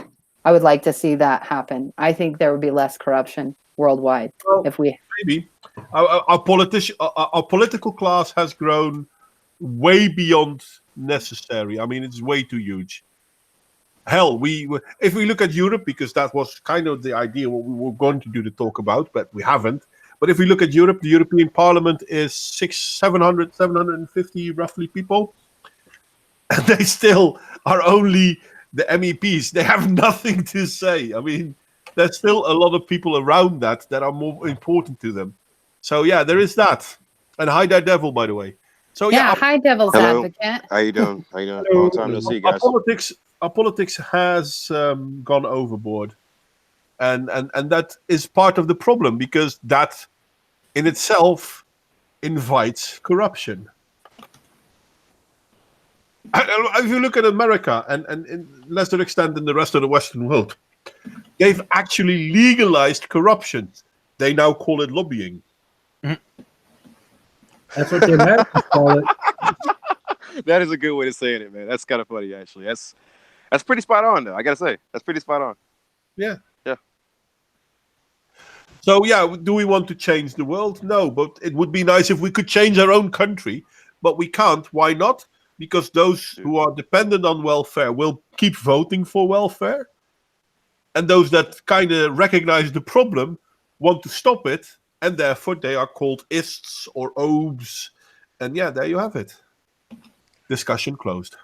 I would like to see that happen. I think there would be less corruption worldwide if we. Maybe our political class has grown way beyond necessary. I mean, it's way too huge. Hell, if we look at Europe, because that was kind of the idea what we were going to do the talk about, but we haven't. But if we look at Europe, the European Parliament is 750 roughly people. And they still are only the MEPs. They have nothing to say. I mean, there's still a lot of people around that are more important to them. So yeah, there is that. And hi there, Devil, by the way. So Yeah, hi, Devil's Hello. Advocate. How you doing? Long time no see, guys. Our politics has gone overboard, and that is part of the problem, because that in itself invites corruption. If you look at America and in lesser extent in the rest of the Western world, they've actually legalized corruption. They now call it lobbying. That's what the Americans call it. That is a good way of saying it, man. That's kind of funny, actually. That's pretty spot on, though. I gotta say, that's pretty spot on. Yeah. Yeah. So yeah, do we want to change the world? No, but it would be nice if we could change our own country, but we can't. Why not? Because those who are dependent on welfare will keep voting for welfare. And those that kind of recognize the problem want to stop it. And therefore they are called ists or obes. And yeah, there you have it. Discussion closed.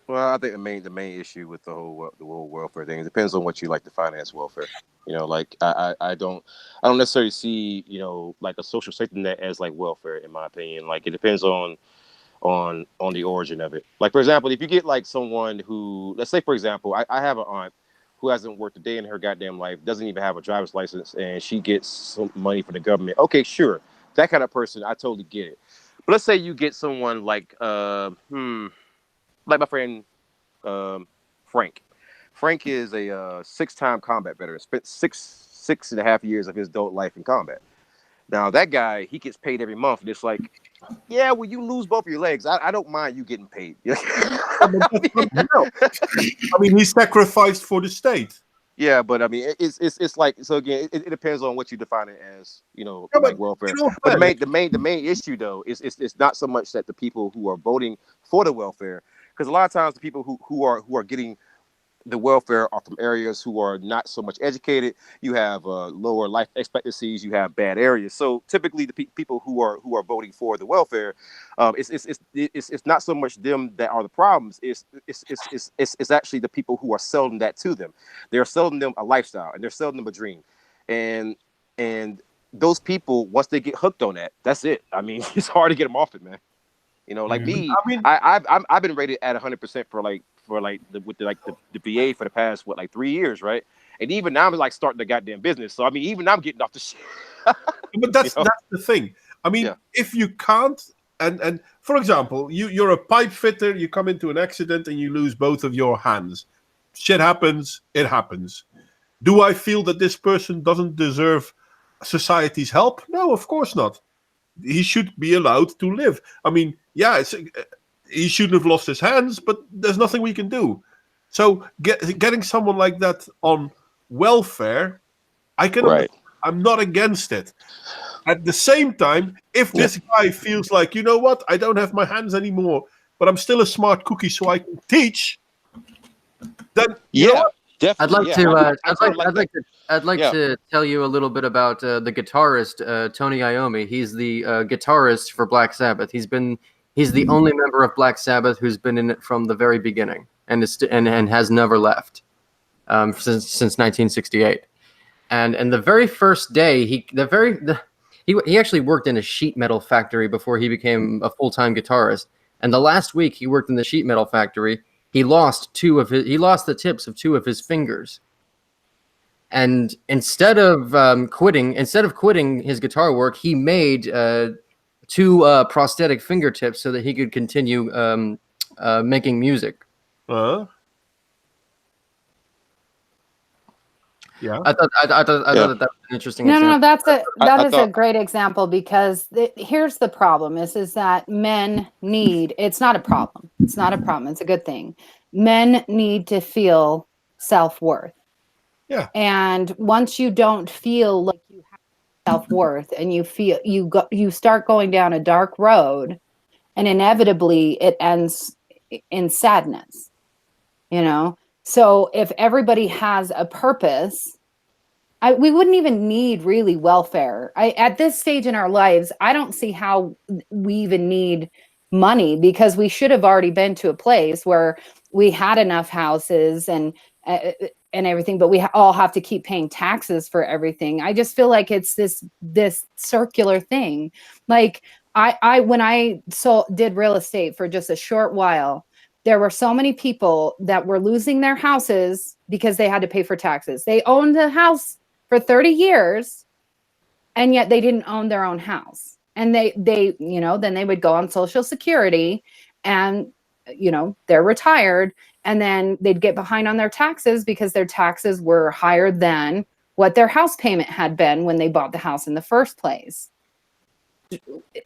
Well, I think the main issue with the whole welfare thing, it depends on what you like to finance welfare. You know, like I don't necessarily see, you know, like a social safety net as like welfare, in my opinion. Like it depends on the origin of it. Like, for example, if you get like someone who, let's say, for example, I have an aunt who hasn't worked a day in her goddamn life, doesn't even have a driver's license, and she gets some money from the government. Okay, sure. That kind of person, I totally get it. But let's say you get someone like my friend Frank. Frank is a 6-time combat veteran, spent six and a half years of his adult life in combat. Now, that guy, he gets paid every month. And it's like, yeah, well, you lose both of your legs. I don't mind you getting paid. I mean, he sacrificed for the state. Yeah, but I mean, it's like, so again, it depends on what you define it as, you know, Yeah, like welfare. But the main issue though is it's not so much that the people who are voting for the welfare, because a lot of times the people who are getting the welfare are from areas who are not so much educated. You have lower life expectancies. You have bad areas. So typically, the people who are voting for the welfare, it's not so much them that are the problems. It's actually the people who are selling that to them. They're selling them a lifestyle, and they're selling them a dream, and those people, once they get hooked on that, that's it. I mean, it's hard to get them off it, man. You know, like me, I've been rated at 100% for the VA for the past 3 years, right? And even now I'm like starting the goddamn business. So I mean, even I'm getting off the shit. But that's the thing. I mean, if you can't, and for example, you're a pipe fitter, you come into an accident and you lose both of your hands. Shit happens. It happens. Do I feel that this person doesn't deserve society's help? No, of course not. He should be allowed to live. I mean, yeah, he shouldn't have lost his hands, but there's nothing we can do. So getting someone like that on welfare, I'm not against it. At the same time, if this guy feels like, you know what, I don't have my hands anymore, but I'm still a smart cookie, so I can teach, then you know what? Definitely. I'd like to tell you a little bit about the guitarist Tony Iommi. He's the guitarist for Black Sabbath. He's the only member of Black Sabbath who's been in it from the very beginning, and has never left since 1968. And the very first day, he he actually worked in a sheet metal factory before he became a full-time guitarist. And the last week he worked in the sheet metal factory, he lost the tips of 2 of his fingers. And instead of quitting his guitar work, he made 2 prosthetic fingertips so that he could continue making music. Yeah. I thought that was an interesting example. No, that is a great example, because here's the problem is that men need, it's not a problem. It's not a problem. It's a good thing. Men need to feel self-worth. Yeah. And once you don't feel like you have self-worth, and you start going down a dark road, and inevitably it ends in sadness, you know? So if everybody has a purpose, we wouldn't even need really welfare. At this stage in our lives, I don't see how we even need money, because we should have already been to a place where we had enough houses and everything, but we all have to keep paying taxes for everything. I just feel like it's this circular thing. Like when I did real estate for just a short while, there were so many people that were losing their houses because they had to pay for taxes. They owned a house for 30 years, and yet they didn't own their own house. And they then they would go on Social Security, and, they're retired, and then they'd get behind on their taxes because their taxes were higher than what their house payment had been when they bought the house in the first place.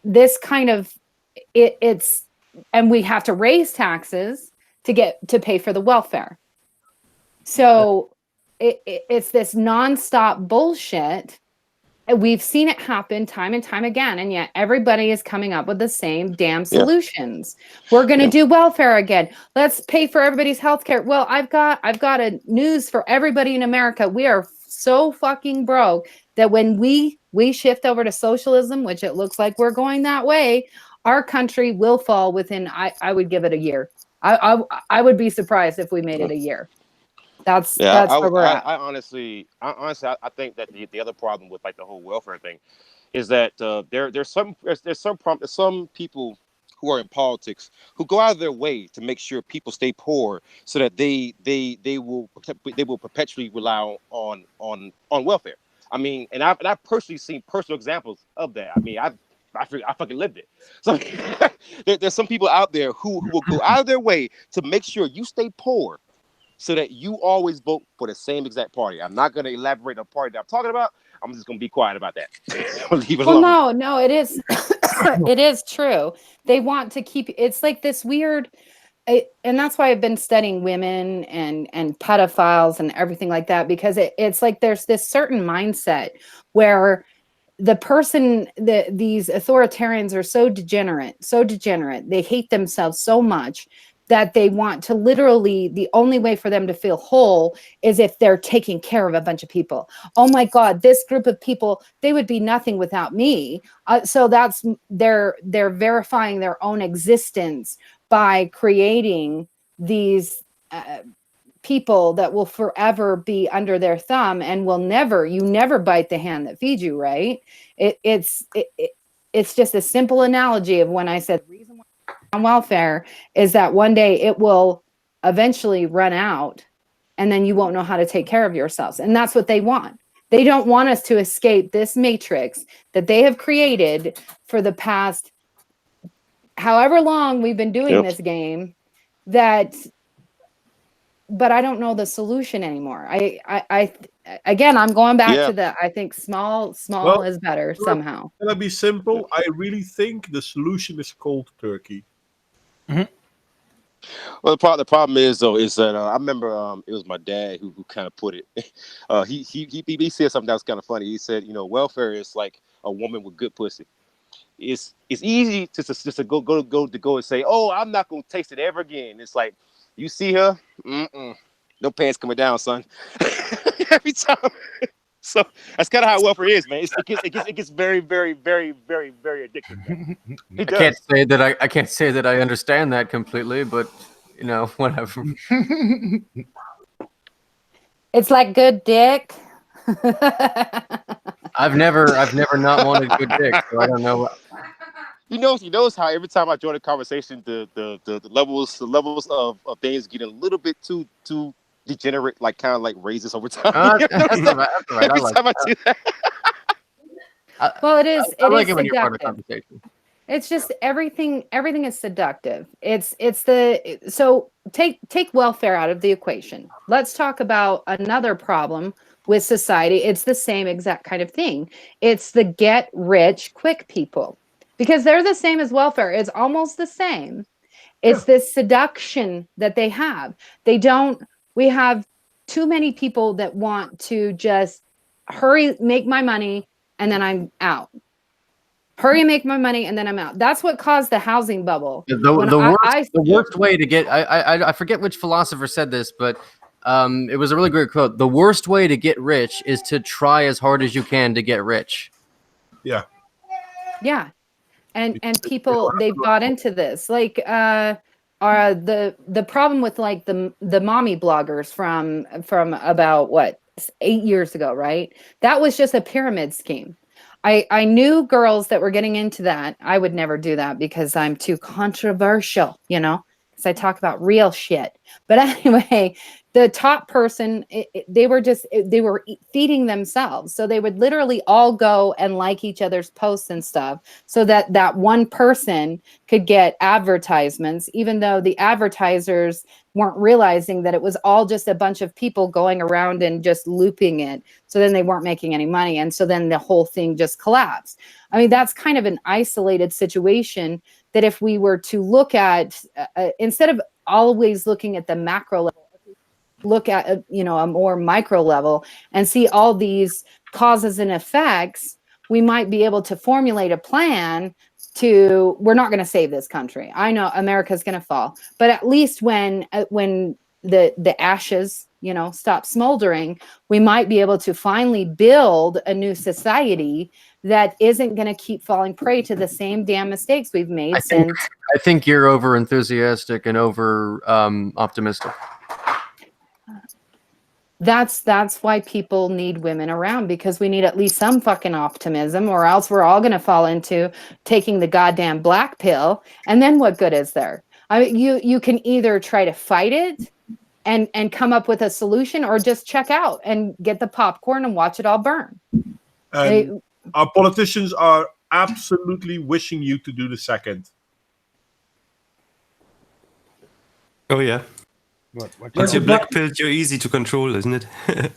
This kind of, and we have to raise taxes to pay for the welfare. So it's this nonstop bullshit. We've seen it happen time and time again, and yet everybody is coming up with the same damn solutions. We're going to do welfare again. Let's pay for everybody's health care. Well, I've got a news for everybody in America. We are so fucking broke that when we shift over to socialism, which it looks like we're going that way, our country will fall within, I would give it a year. I would be surprised if we made it a year. That's where we're at. I honestly, I think that the other problem with like the whole welfare thing is that there's some people who are in politics who go out of their way to make sure people stay poor so that they will perpetually rely on welfare. I mean, and I've personally seen personal examples of that. I mean, I fucking lived it. So there's some people out there who will go out of their way to make sure you stay poor, so that you always vote for the same exact party. I'm not going to elaborate on the party that I'm talking about. I'm just going to be quiet about that. Leave it alone. No, it is. It is true. They want to keep. It's like this weird, and that's why I've been studying women and pedophiles and everything like that, because it's like there's this certain mindset where the person, these authoritarians are so degenerate. They hate themselves so much that they want to literally, the only way for them to feel whole is if they're taking care of a bunch of people. Oh my God, this group of people, they would be nothing without me. So that's, they're verifying their own existence by creating these people that will forever be under their thumb and you never bite the hand that feeds you, right? It's just a simple analogy of when I said the reason why on welfare is that one day it will eventually run out, and then you won't know how to take care of yourselves. And that's what they want. They don't want us to escape this matrix that they have created for the past however long we've been doing this game. But I don't know the solution anymore. Again, I'm going back to I think small is better somehow. Can I be simple? I really think the solution is cold turkey. Mm-hmm. Well, the problem is though is that I remember it was my dad who kind of put it. He said something that was kind of funny. He said, welfare is like a woman with good pussy. It's easy to go and say, oh, I'm not gonna taste it ever again. It's like you see her, no pants coming down, son. Every time. So that's kind of how welfare is, man. It gets very, very, very, very, very addictive. I can't say that I understand that completely, but whatever. It's like good dick. I've never not wanted good dick, so I don't know. He knows how every time I join a conversation, the levels of things get a little bit too degenerate, like kind of like raises over time. You know what I'm saying? That's all right. Every time I do that. Well, it is. I It like is it when you're part of the seductive. conversation. It's just everything. Everything is seductive. So take welfare out of the equation. Let's talk about another problem with society. It's the same exact kind of thing. It's the get rich quick people, because they're the same as welfare. It's almost the same. It's this seduction that they have. They don't. We have too many people that want to just hurry, make my money, and then I'm out. Hurry, make my money, and then I'm out. That's what caused the housing bubble. The worst way to get I forget which philosopher said this, but it was a really great quote. The worst way to get rich is to try as hard as you can to get rich. Yeah. Yeah. And people, they've bought into this. Like the problem with like the mommy bloggers from about what, 8 years ago, right? That was just a pyramid scheme. I knew girls that were getting into that. I would never do that because I'm too controversial, because I talk about real shit. But anyway, the top person, they were feeding themselves. So they would literally all go and like each other's posts and stuff so that one person could get advertisements, even though the advertisers weren't realizing that it was all just a bunch of people going around and just looping it. So then they weren't making any money. And so then the whole thing just collapsed. I mean, that's kind of an isolated situation that if we were to look at, instead of always looking at the macro level, look at a more micro level and see all these causes and effects, we might be able to formulate a plan to, we're not going to save this country. I know America's going to fall, but at least when the ashes, stop smoldering, we might be able to finally build a new society that isn't going to keep falling prey to the same damn mistakes we've made since. I think you're over enthusiastic and over optimistic. That's why people need women around, because we need at least some fucking optimism, or else we're all going to fall into taking the goddamn black pill. And then what good is there? I mean, you can either try to fight it and come up with a solution, or just check out and get the popcorn and watch it all burn. And our politicians are absolutely wishing you to do the second. Oh yeah. What Once you're black-pilled, you're easy to control, isn't it?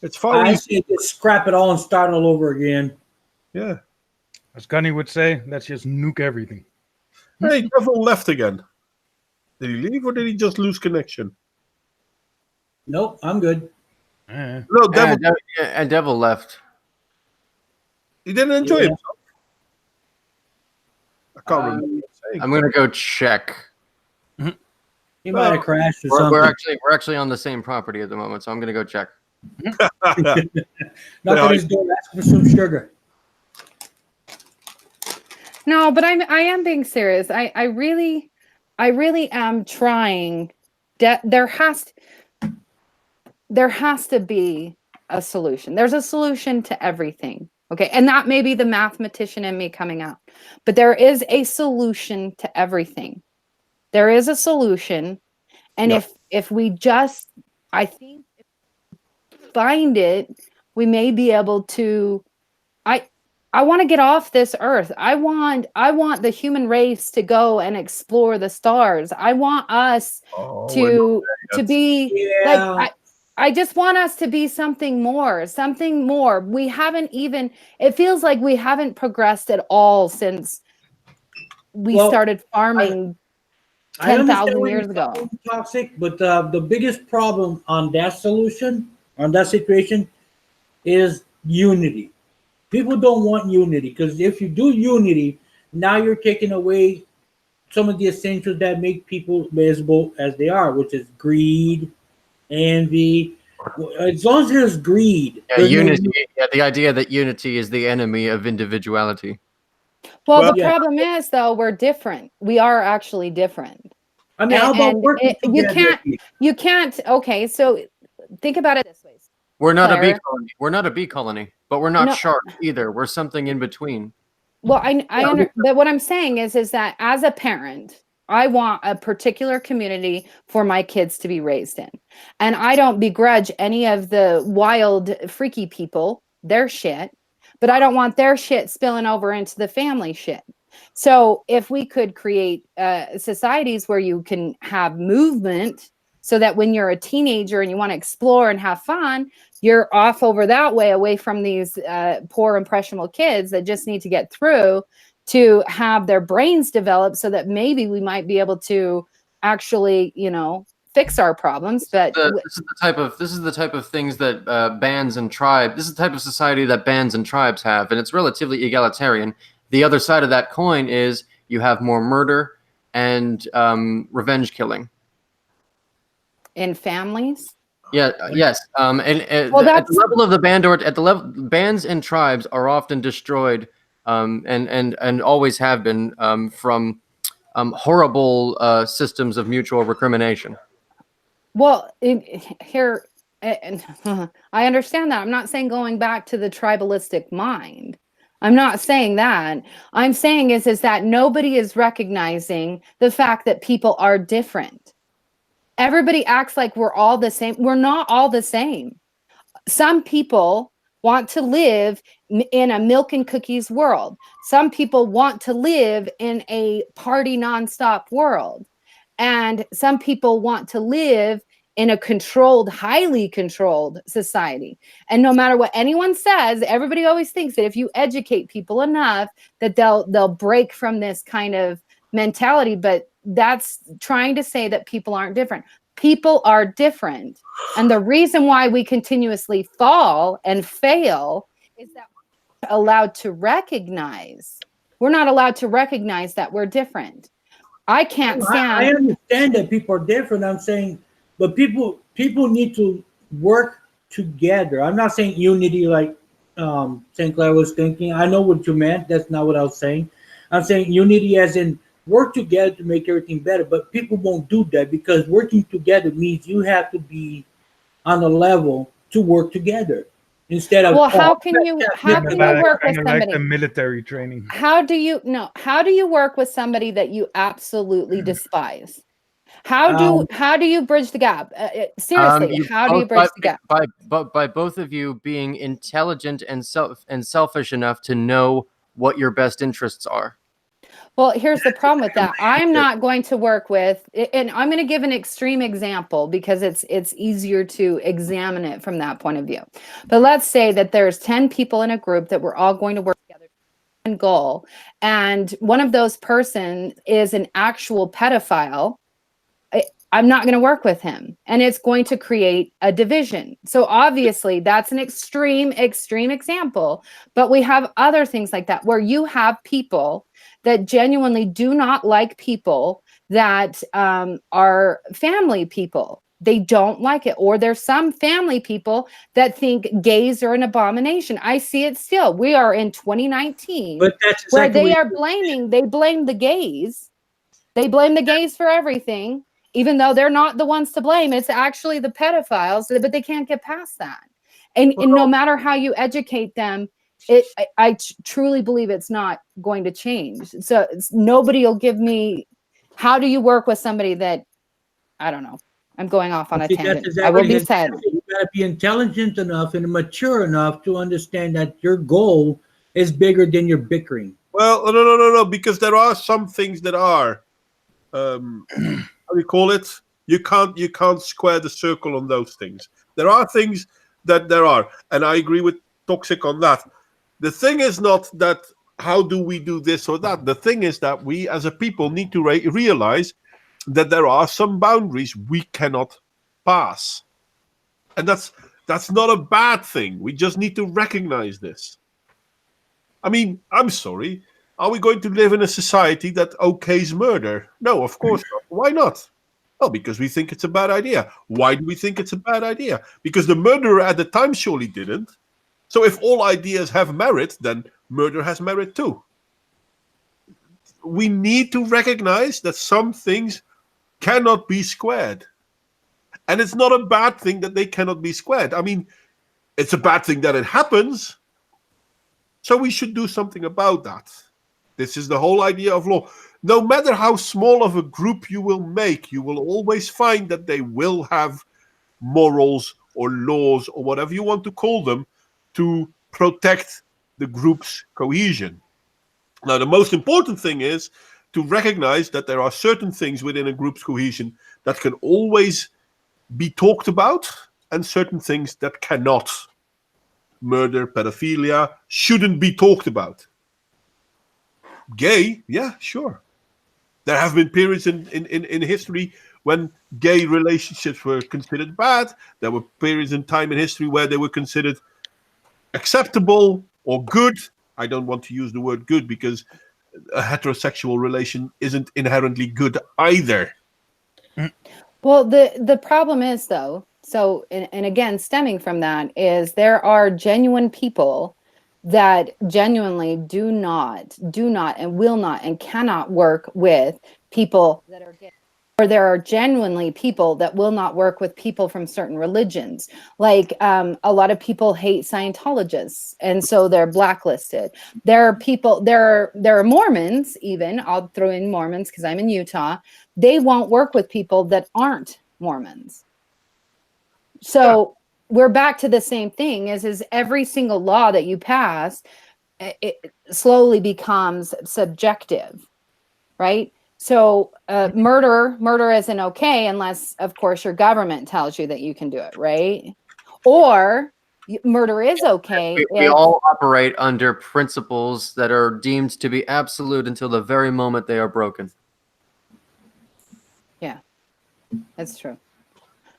It's far I easier. say just scrap it all and start all over again. Yeah. As Gunny would say, let's just nuke everything. Hey, Devil left again. Did he leave or did he just lose connection? Nope, I'm good. No, Devil. And Devil left. He didn't enjoy himself. I can't remember what he was saying. I'm gonna go check. He might have crashed or We're something. actually on the same property at the moment, so I'm gonna go check. Knock on his door, ask for some sugar. No, but I am being serious. I really am trying. There has to be a solution. There's a solution to everything. Okay. And that may be the mathematician in me coming out, but there is a solution to everything. There is a solution. And if we just, I think, find it, we may be able to, I want to get off this earth. I want the human race to go and explore the stars. I want us to be like, I just want us to be something more. We haven't even, it feels like we haven't progressed at all since we started farming 10,000 years ago. Toxic, but the biggest problem on that solution, on that situation, is unity. People don't want unity, because if you do unity, now you're taking away some of the essentials that make people miserable as they are, which is greed, envy. As long as there's greed, unity. The idea that unity is the enemy of individuality. Well, the problem is, though, we're different. We are actually different. I mean, how about working together? You can't. Okay, so think about it this way. We're not a bee Claire. colony. We're not a bee colony, but we're not No. sharks either. We're something in between. Well, but what I'm saying is that as a parent, I want a particular community for my kids to be raised in. And I don't begrudge any of the wild, freaky people, their shit, but I don't want their shit spilling over into the family shit. So if we could create societies where you can have movement so that when you're a teenager and you want to explore and have fun, you're off over that way, away from these poor, impressionable kids that just need to get through to have their brains develop so that maybe we might be able to actually, fix our problems. But this is the type of things that bands and tribes. This is the type of society that bands and tribes have, and it's relatively egalitarian. The other side of that coin is you have more murder and revenge killing in families. Yeah. Yes. At the level of the band, or at the level, bands and tribes are often destroyed, and always have been, from horrible systems of mutual recrimination. Well, here, I understand that. I'm not saying going back to the tribalistic mind. I'm not saying that. I'm saying is that nobody is recognizing the fact that people are different. Everybody acts like we're all the same. We're not all the same. Some people want to live in a milk and cookies world. Some people want to live in a party nonstop world. And some people want to live in a controlled, highly controlled society. And no matter what anyone says, everybody always thinks that if you educate people enough, that they'll break from this kind of mentality. But that's trying to say that people aren't different. People are different. And the reason why we continuously fall and fail is that we're not allowed to recognize. We're not allowed to recognize that we're different. I can't stand. I understand that people are different. I'm saying, but people need to work together. I'm not saying unity like St. Clair was thinking. I know what you meant. That's not what I was saying. I'm saying unity as in work together to make everything better. But people won't do that because working together means you have to be on a level to work together. Instead of, well, how can you work with somebody? Like the military training. How do you work with somebody that you absolutely despise? How do you bridge the gap? Seriously, how do you bridge the gap? By both of you being intelligent and selfish enough to know what your best interests are. Well, here's the problem with that. I'm not going to work with, and I'm going to give an extreme example because it's easier to examine it from that point of view. But let's say that there's 10 people in a group that we're all going to work together and goal, and one of those persons is an actual pedophile. I'm not going to work with him, and it's going to create a division. So obviously that's an extreme example, but we have other things like that where you have people that genuinely do not like people that are family people. They don't like it. Or there's some family people that think gays are an abomination. I see it still. We are in 2019 but that's exactly where they blame the gays. They blame the gays for everything, even though they're not the ones to blame. It's actually the pedophiles, but they can't get past that. And no matter how you educate them, I truly believe it's not going to change. So nobody will give me, how do you work with somebody that, I don't know. I'm going off on a tangent. Exactly, I will be said. You got to be intelligent enough and mature enough to understand that your goal is bigger than your bickering. Well, no, because there are some things that are, how do you call it? You can't square the circle on those things. There are things that there are, and I agree with Toxic on that. The thing is not that how do we do this or that. The thing is that we as a people need to realize that there are some boundaries we cannot pass. And that's not a bad thing. We just need to recognize this. I mean, I'm sorry. Are we going to live in a society that okays murder? No, of course not. Why not? Well, because we think it's a bad idea. Why do we think it's a bad idea? Because the murderer at the time surely didn't. So if all ideas have merit, then murder has merit too. We need to recognize that some things cannot be squared. And it's not a bad thing that they cannot be squared. I mean, It's a bad thing that it happens. So we should do something about that. This is the whole idea of law. No matter how small of a group you will make, you will always find that they will have morals or laws or whatever you want to call them to protect the group's cohesion. Now, the most important thing is to recognize that there are certain things within a group's cohesion that can always be talked about and certain things that cannot. Murder, pedophilia shouldn't be talked about. Gay, yeah, sure. There have been periods in history when gay relationships were considered bad. There were periods in time in history where they were considered acceptable or good. I don't want to use the word good because a heterosexual relation isn't inherently good either. Well, the problem is, though, so, and again, stemming from that, is there are genuine people that genuinely do not and will not and cannot work with people that are gay. Or there are genuinely people that will not work with people from certain religions. Like a lot of people hate Scientologists, and so they're blacklisted. There are people, there are Mormons even, I'll throw in Mormons because I'm in Utah. They won't work with people that aren't Mormons. So we're back to the same thing is every single law that you pass, it slowly becomes subjective, right? So murder isn't okay unless, of course, your government tells you that you can do it, right? Or murder is okay. We all operate under principles that are deemed to be absolute until the very moment they are broken. Yeah, that's true.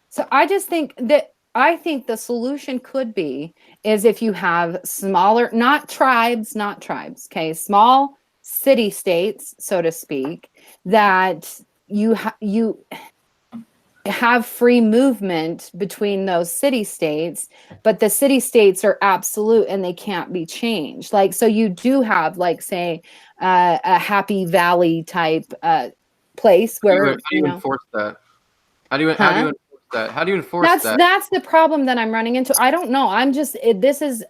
So I just think that the solution could be is if you have smaller, not tribes, okay, small city states, so to speak, that you have free movement between those city states, but the city states are absolute and they can't be changed. Like, so you do have, like, say, a Happy Valley type place where how do you enforce that? How do you enforce that? How do you enforce that? That's the problem that I'm running into. I don't know. I'm just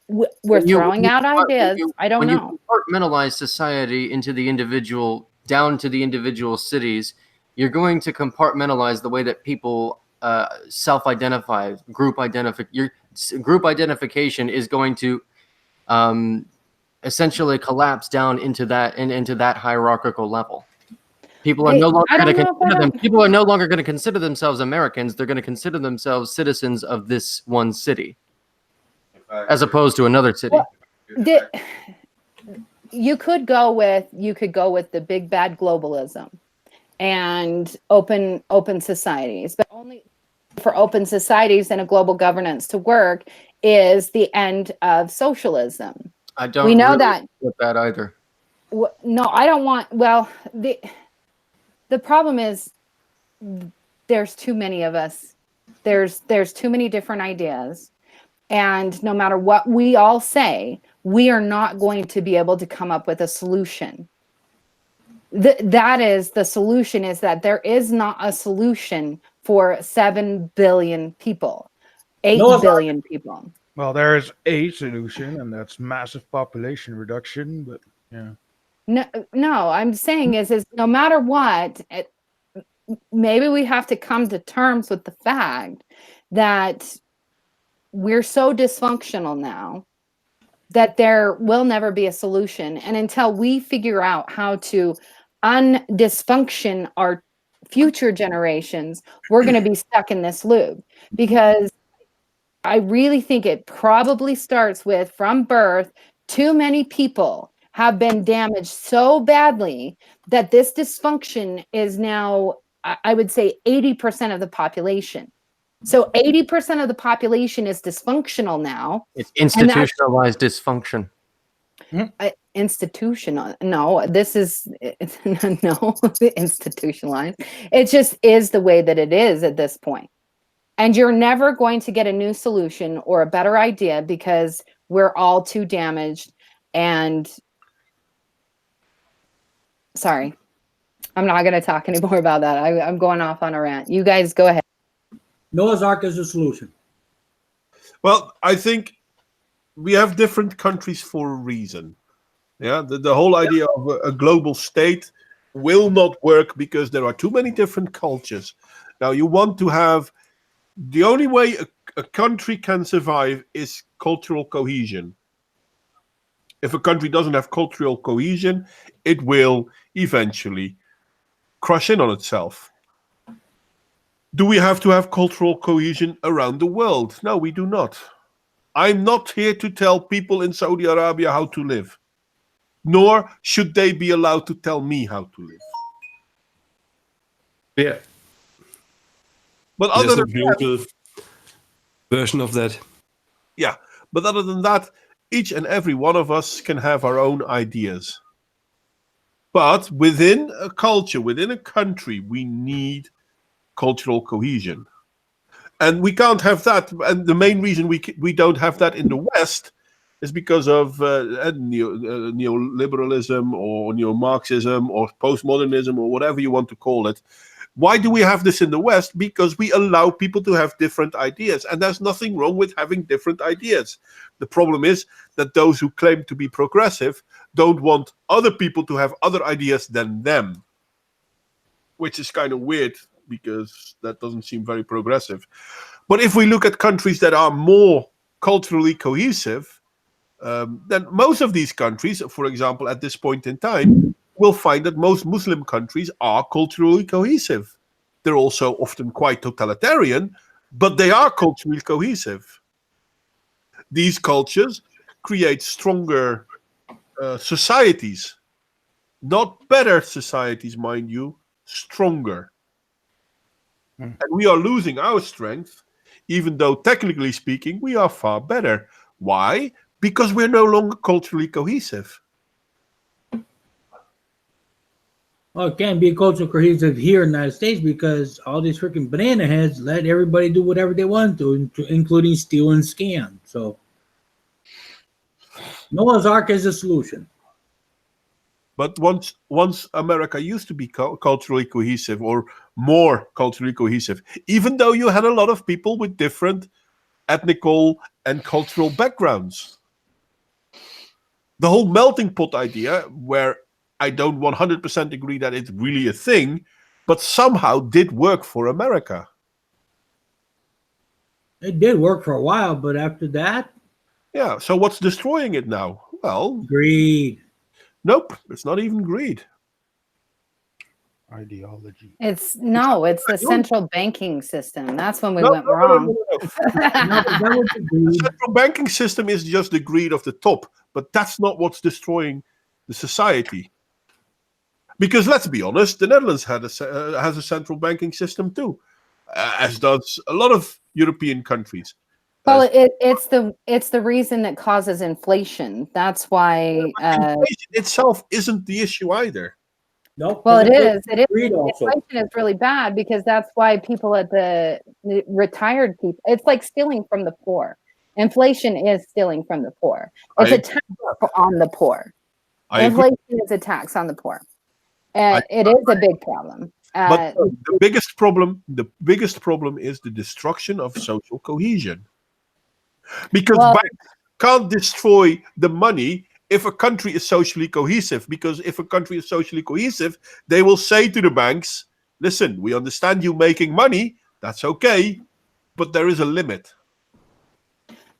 we're throwing out ideas. I don't know. When you compartmentalize society into the individual, down to the individual cities, you're going to compartmentalize the way that people self-identify, group identification is going to essentially collapse down into that hierarchical level. People are no longer going to consider themselves Americans. They're going to consider themselves citizens of this one city, as opposed to another city. Well, you could go with the big bad globalism and open societies, but only for open societies and a global governance to work is the end of socialism. I don't. We know really that with that either. No, I don't want. Well, the problem is there's too many of us. There's too many different ideas. And no matter what we all say, we are not going to be able to come up with a solution. That is the solution, is that there is not a solution for 7 billion people, 8 billion people. Well, there is a solution, and that's massive population reduction. But yeah. No, I'm saying is no matter what, maybe we have to come to terms with the fact that we're so dysfunctional now that there will never be a solution. And until we figure out how to undysfunction our future generations, we're going to be stuck in this loop. Because I really think it probably starts with, from birth, too many people have been damaged so badly that this dysfunction is now, I would say, 80% of the population. So 80% of the population is dysfunctional now. It's institutionalized dysfunction. Institutional? No, this is no institutionalized. It just is the way that it is at this point. And you're never going to get a new solution or a better idea because we're all too damaged. And sorry, I'm not going to talk anymore about that. I'm going off on a rant. You guys go ahead. Noah's Ark is the solution. Well, I think we have different countries for a reason. Yeah, the whole idea of a global state will not work because there are too many different cultures. Now, you want to have the only way a country can survive is cultural cohesion. If a country doesn't have cultural cohesion, it will eventually crush in on itself. Do we have to have cultural cohesion around the world? No, we do not. I'm not here to tell people in Saudi Arabia how to live, nor should they be allowed to tell me how to live. Yeah. But There's other a than global version of that. Yeah, but other than that, each and every one of us can have our own ideas. But within a culture, within a country, we need cultural cohesion. And we can't have that. And the main reason we don't have that in the West is because of neoliberalism or neo-Marxism or postmodernism or whatever you want to call it. Why do we have this in the West? Because we allow people to have different ideas. And there's nothing wrong with having different ideas. The problem is that those who claim to be progressive don't want other people to have other ideas than them, which is kind of weird because that doesn't seem very progressive. But if we look at countries that are more culturally cohesive, then most of these countries, for example, at this point in time, will find that most Muslim countries are culturally cohesive. They're also often quite totalitarian, but they are culturally cohesive. These cultures create stronger societies, not better societies, mind you, stronger. And we are losing our strength, even though technically speaking, we are far better. Why? Because we're no longer culturally cohesive. Well, it can't be cultural cohesive here in the United States because all these freaking banana heads let everybody do whatever they want to, including steal and scam. So Noah's Ark is a solution. But once America used to be culturally cohesive, or more culturally cohesive, even though you had a lot of people with different ethnical and cultural backgrounds. The whole melting pot idea, where I don't 100% agree that it's really a thing, but somehow did work for America. It did work for a while, but after that, yeah. So what's destroying it now? Well, greed. Nope, it's not even greed. Ideology. It's the central banking system. That's when we went wrong. No. The central banking system is just the greed of the top, but that's not what's destroying the society. Because let's be honest, the Netherlands has a central banking system too, as does a lot of European countries. Well, it's the reason that causes inflation. That's why inflation itself isn't the issue either. No. Well, it is. Inflation is really bad because that's why people at the retired people. It's like stealing from the poor. Inflation is stealing from the poor. It's a tax on the poor. Inflation is a tax on the poor. It is a big problem. But the biggest problem is the destruction of social cohesion. Because banks can't destroy the money if a country is socially cohesive. Because if a country is socially cohesive, they will say to the banks, listen, we understand you making money, that's okay, but there is a limit.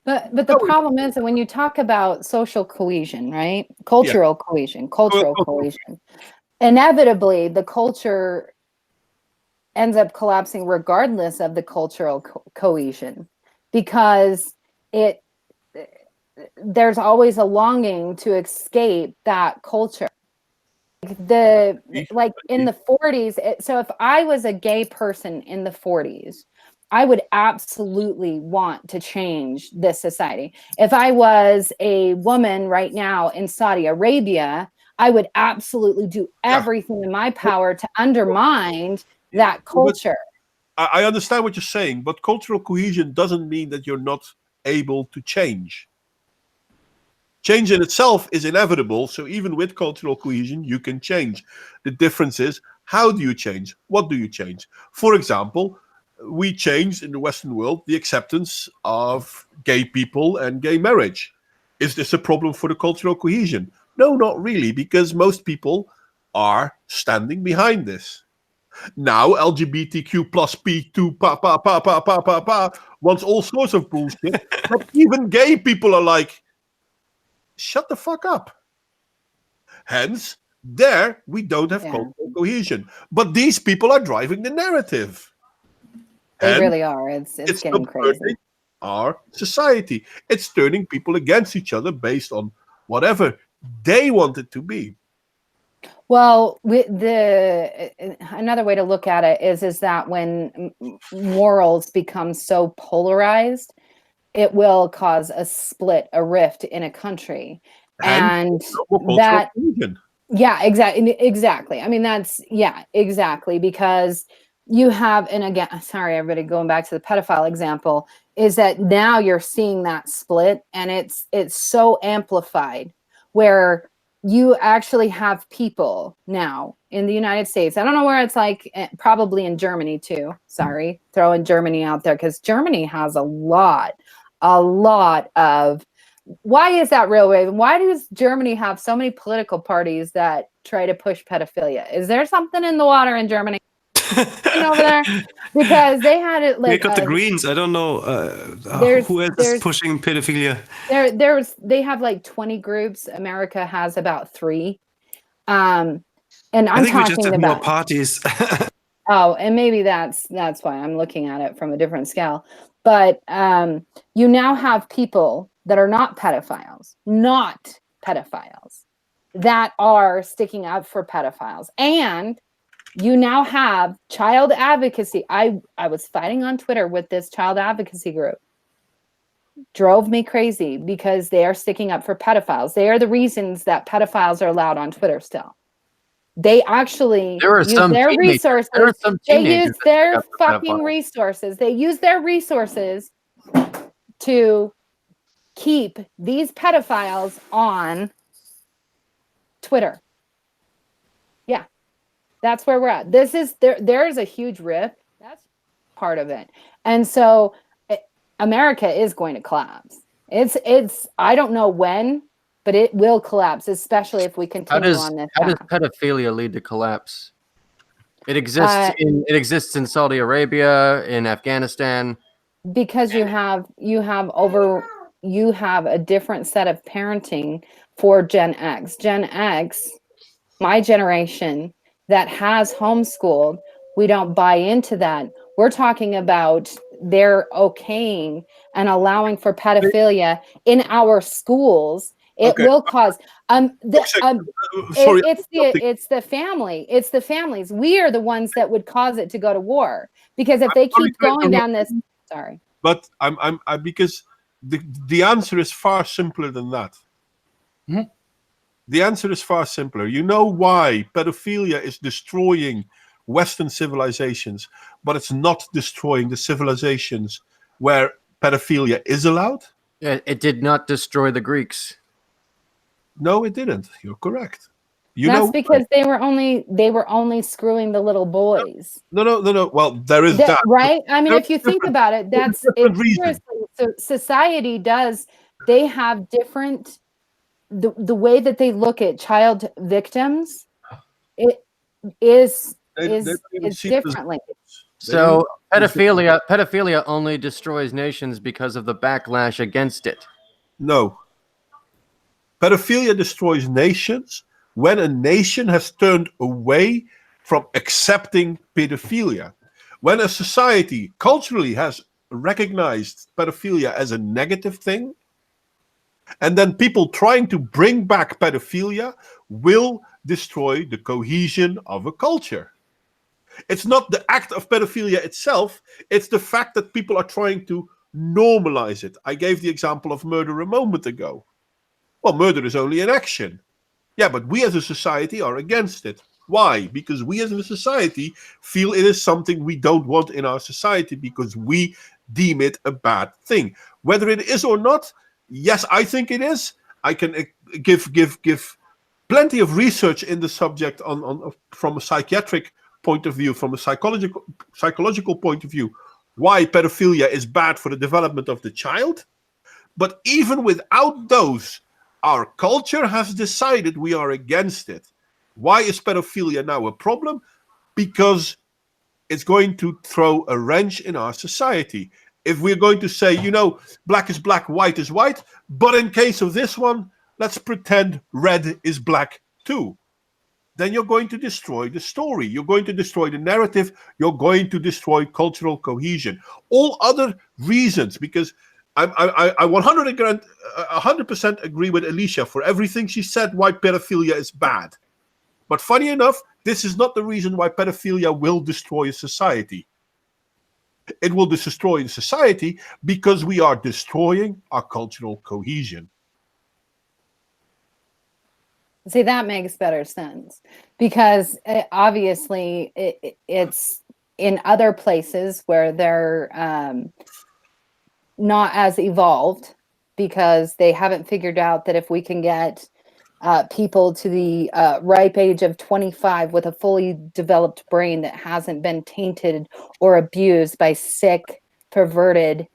But the problem is that when you talk about social cohesion, right? Cultural cohesion, inevitably the culture ends up collapsing regardless of the cultural cohesion, because there's always a longing to escape that culture. Like in the 40s, so if I was a gay person in the 40s, I would absolutely want to change this society. If I was a woman right now in Saudi Arabia, I would absolutely do everything in my power to undermine that culture. I understand what you're saying, but cultural cohesion doesn't mean that you're not able to change. Change in itself is inevitable, so even with cultural cohesion, you can change. The difference is, how do you change? What do you change? For example, we changed in the Western world the acceptance of gay people and gay marriage. Is this a problem for the cultural cohesion? No, not really, because most people are standing behind this. Now LGBTQ plus P2 wants all sorts of bullshit, but even gay people are like, shut the fuck up. Hence, there we don't have cultural cohesion. But these people are driving the narrative. They really are. It's getting crazy. Our society. It's turning people against each other based on whatever they want it to be. Well, another way to look at it is that when morals become so polarized, it will cause a split, a rift in a country, and that. Yeah, exactly. I mean, that's exactly, because you have, and again, sorry, everybody, going back to the pedophile example, is that now you're seeing that split, and it's so amplified where you actually have people now in the United States. I don't know where it's like, probably in Germany too. Sorry, throwing Germany out there, because Germany has a lot of. Why is that, real Raven? Why does Germany have so many political parties that try to push pedophilia? Is there something in the water in Germany over there? Because they had it like they got the Greens. I don't know who else is pushing pedophilia. They have like 20 groups. America has about 3. And I'm talking we just have about more parties. Oh, and maybe that's why I'm looking at it from a different scale. But you now have people that are not pedophiles, that are sticking up for pedophiles. And you now have child advocacy. I was fighting on Twitter with this child advocacy group. Drove me crazy because they are sticking up for pedophiles. They are the reasons that pedophiles are allowed on Twitter still. They actually use their resources. They use their fucking resources. They use their resources to keep these pedophiles on Twitter. Yeah, that's where we're at. There is a huge rift. That's part of it. And so America is going to collapse. It's I don't know when, but it will collapse, especially if we continue on this path. How does pedophilia lead to collapse? It exists in Saudi Arabia, in Afghanistan. Because you have a different set of parenting for Gen X. Gen X, my generation that has homeschooled, we don't buy into that. We're talking about they're okaying and allowing for pedophilia in our schools. It will cause it's the family. It's the families. We are the ones that would cause it to go to war, because if they keep going down this. Sorry, but I'm because the answer is far simpler than that. Mm-hmm. The answer is far simpler. You know why pedophilia is destroying Western civilizations, but it's not destroying the civilizations where pedophilia is allowed? It did not destroy the Greeks. No, it didn't. You're correct. That's because they were only screwing the little boys. No. Well, there is that, right? I mean, if you think about it, that's it. So society does. They have different. The way that they look at child victims, it is differently. So pedophilia only destroys nations because of the backlash against it. No. Pedophilia destroys nations when a nation has turned away from accepting pedophilia. When a society culturally has recognized pedophilia as a negative thing, and then people trying to bring back pedophilia will destroy the cohesion of a culture. It's not the act of pedophilia itself, it's the fact that people are trying to normalize it. I gave the example of murder a moment ago. Well, murder is only an action. Yeah, but we as a society are against it. Why? Because we as a society feel it is something we don't want in our society because we deem it a bad thing. Whether it is or not, yes, I think it is. I can give plenty of research in the subject on from a psychiatric point of view, from a psychological point of view, why pedophilia is bad for the development of the child. But even without those, our culture has decided we are against it. Why is pedophilia now a problem? Because it's going to throw a wrench in our society. If we're going to say, black is black, white is white, but in case of this one, let's pretend red is black too. Then you're going to destroy the story. You're going to destroy the narrative. You're going to destroy cultural cohesion. All other reasons, because I 100% agree with Alicia for everything she said why pedophilia is bad. But funny enough, this is not the reason why pedophilia will destroy a society. It will destroy a society because we are destroying our cultural cohesion. See, that makes better sense because obviously it's in other places where they're not as evolved because they haven't figured out that if we can get people to the ripe age of 25 with a fully developed brain that hasn't been tainted or abused by sick, perverted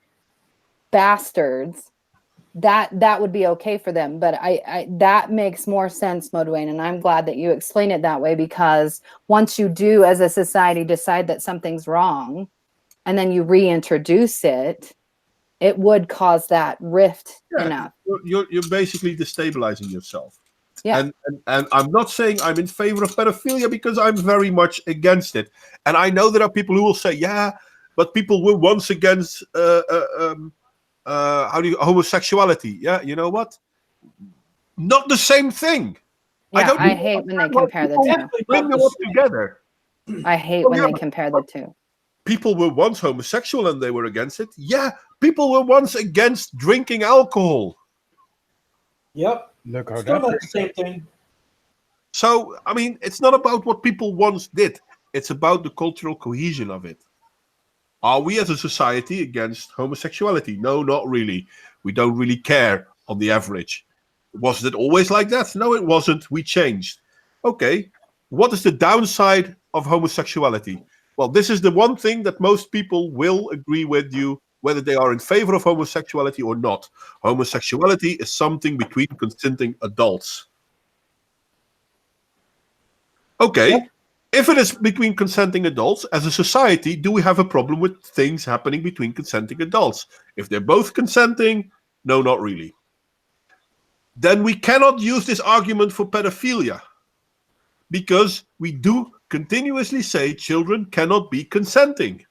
bastards, that would be okay for them. But I that makes more sense, Modwayne, and I'm glad that you explain it that way, because once you do as a society decide that something's wrong and then you reintroduce it, it would cause that rift enough. You're basically destabilizing yourself. Yeah. And I'm not saying I'm in favor of pedophilia, because I'm very much against it. And I know there are people who will say, yeah, but people were once against homosexuality. Yeah, you know what? Not the same thing. Yeah, I hate when they compare the two. Bring them up together. I hate when they compare the two. People were once homosexual and they were against it. Yeah, people were once against drinking alcohol. Yep. Look how Still that not the same thing. So, I mean, it's not about what people once did. It's about the cultural cohesion of it. Are we as a society against homosexuality? No, not really. We don't really care on the average. Was it always like that? No, it wasn't. We changed. Okay, what is the downside of homosexuality? Well, this is the one thing that most people will agree with you, whether they are in favor of homosexuality or not. Homosexuality is something between consenting adults. Okay, Yep. if it is between consenting adults, as a society, do we have a problem with things happening between consenting adults? If they're both consenting, no, not really. Then we cannot use this argument for pedophilia, because we do continuously say children cannot be consenting.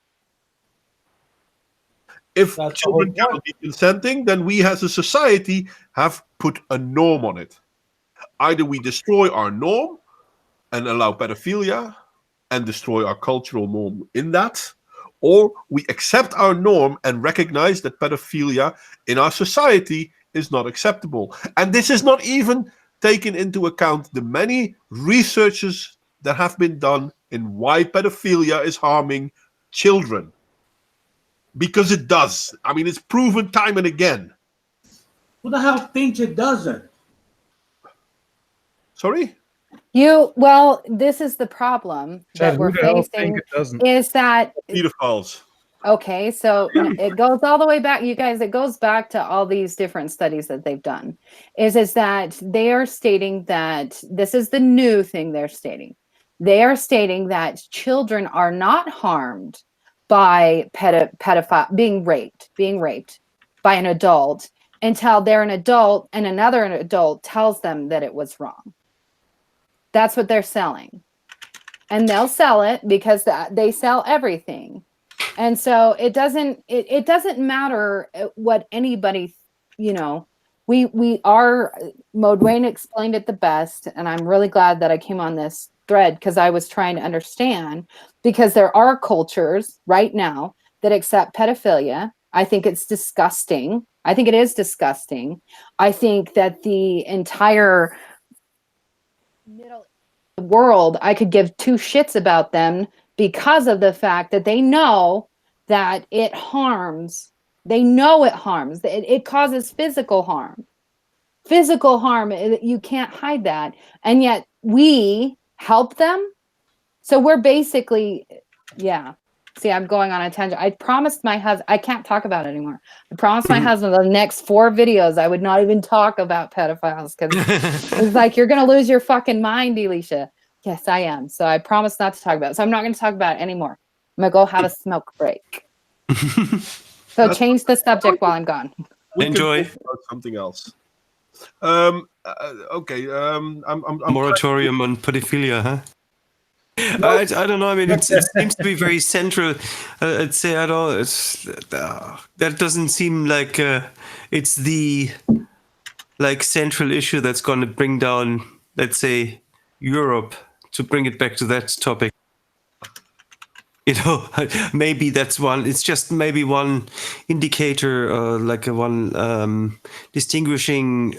If That's the children whole cannot be consenting, then we as a society have put a norm on it. Either we destroy our norm and allow pedophilia and destroy our cultural norm in that, or we accept our norm and recognize that pedophilia in our society is not acceptable. And this is not even taken into account the many researches that have been done in why pedophilia is harming children. Because it does. I mean, it's proven time and again. Who the hell thinks it doesn't? Sorry? Well, this is the problem Chad, that who we're the hell facing, think it doesn't? is that Pedophiles. okay, so it goes all the way back, you guys, it goes back to all these different studies that they've done. Is that they are stating that this is the new thing they're stating. They are stating that children are not harmed by pedophile being raped by an adult until they're an adult and another adult tells them that it was wrong. That's what they're selling. And they'll sell it because they sell everything. And so it doesn't matter what anybody, we are, Modwayne explained it the best, and I'm really glad that I came on this thread because I was trying to understand, because there are cultures right now that accept pedophilia. I think it's disgusting. I think it is disgusting. I think that the entire middle world, I could give two shits about them because of the fact that they know that it harms. They know it harms. It causes physical harm. Physical harm, you can't hide that. And yet we help them. So we're basically, yeah. See, I'm going on a tangent. I promised my husband, I can't talk about it anymore. I promised my husband the next 4 videos I would not even talk about pedophiles because it's like, you're going to lose your fucking mind, Elisha. Yes, I am. So I promised not to talk about it. So I'm not going to talk about it anymore. I'm going to go have a smoke break. So change the subject while I'm gone. We Enjoy. can talk about something else. Okay. I'm Moratorium on pedophilia, huh? I don't know. I mean, it seems to be very central. I'd say I don't. That doesn't seem like it's the central issue that's going to bring down, let's say, Europe. To bring it back to that topic, you know, maybe that's one. It's just maybe one indicator, like a one distinguishing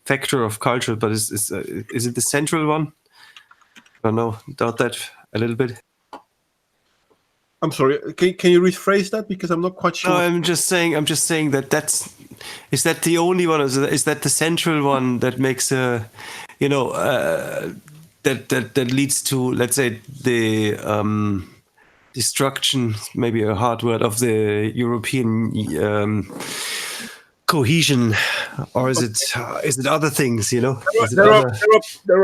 factor of culture. But is it the central one? I don't know. Doubt that a little bit. I'm sorry. Can you rephrase that, because I'm not quite sure? No, I'm just saying that is that the only one? Is that the central one that makes that leads to, let's say, the destruction, maybe a hard word, of the European cohesion, or is it other things? You know, There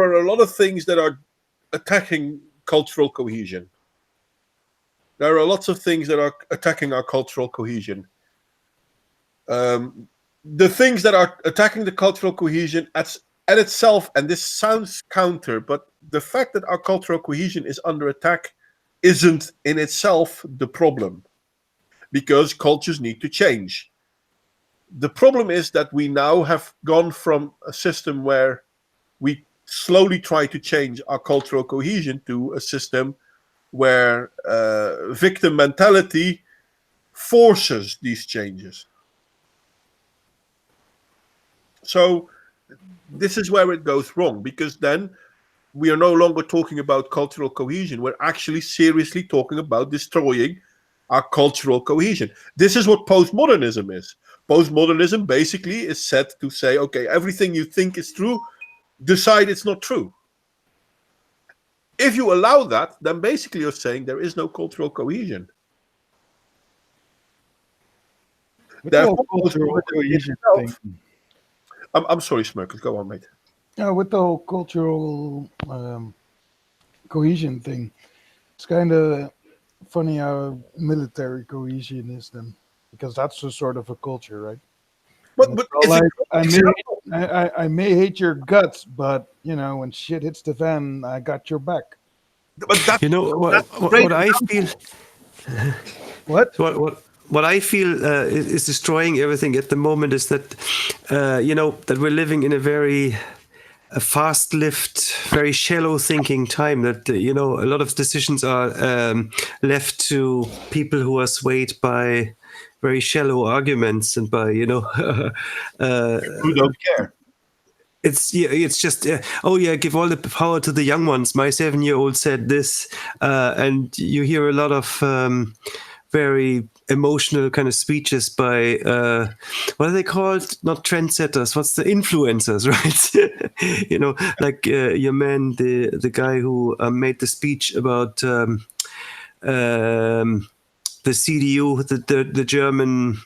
are a lot of things that are attacking cultural cohesion. There are lots of things that are attacking our cultural cohesion. The things that are attacking the cultural cohesion at itself, and this sounds counter, but the fact that our cultural cohesion is under attack isn't in itself the problem, because cultures need to change. The problem is that we now have gone from a system where we slowly try to change our cultural cohesion to a system where victim mentality forces these changes. So this is where it goes wrong, because then we are no longer talking about cultural cohesion. We're actually seriously talking about destroying our cultural cohesion. This is what postmodernism is. Postmodernism basically is set to say, okay, everything you think is true, decide it's not true. If you allow that, then basically you're saying there is no cultural cohesion. Therefore, cultural cohesion thing. I'm sorry, Smirkers, go on, mate. Yeah, with the whole cultural cohesion thing, it's kind of funny how military cohesion is then, because that's a sort of a culture, right? But I may hate your guts, but you know, when shit hits the fan, I got your back. But that, you know what I feel. What I feel is destroying everything at the moment is that that we're living in a very fast-lived, very shallow thinking time. That a lot of decisions are left to people who are swayed by very shallow arguments and by who don't care. It's just give all the power to the young ones. My 7-year-old said this, and you hear a lot of very emotional kind of speeches by what are they called? Not trendsetters. What's the influencers, right? Like your man, the guy who made the speech about the CDU, the German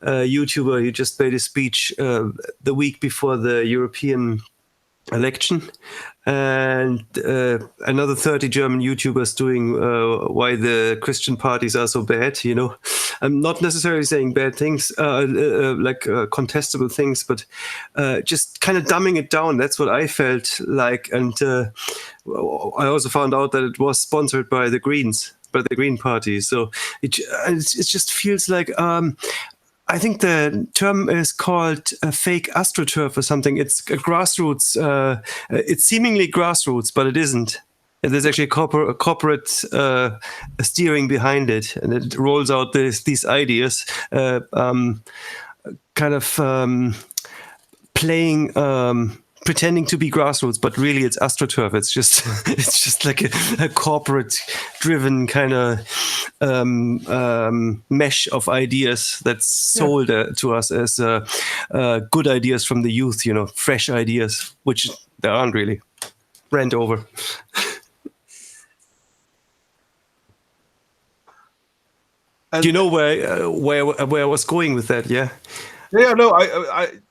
YouTuber. He just made a speech the week before the European election, and another 30 German YouTubers doing why the Christian parties are so bad. I'm not necessarily saying bad things, contestable things, but just kind of dumbing it down. That's what I felt like, and I also found out that it was sponsored by the Greens, by the Green Party. So it just feels like. I think the term is called fake astroturf or something. It's a grassroots. It's seemingly grassroots, but it isn't. And there's actually a corporate steering behind it, and it rolls out these ideas, playing. Pretending to be grassroots, but really it's astroturf. It's just like a corporate-driven kind of mesh of ideas that's sold to us as good ideas from the youth. Fresh ideas, which there aren't really. Rant over. And You know where I was going with that, yeah? yeah, no,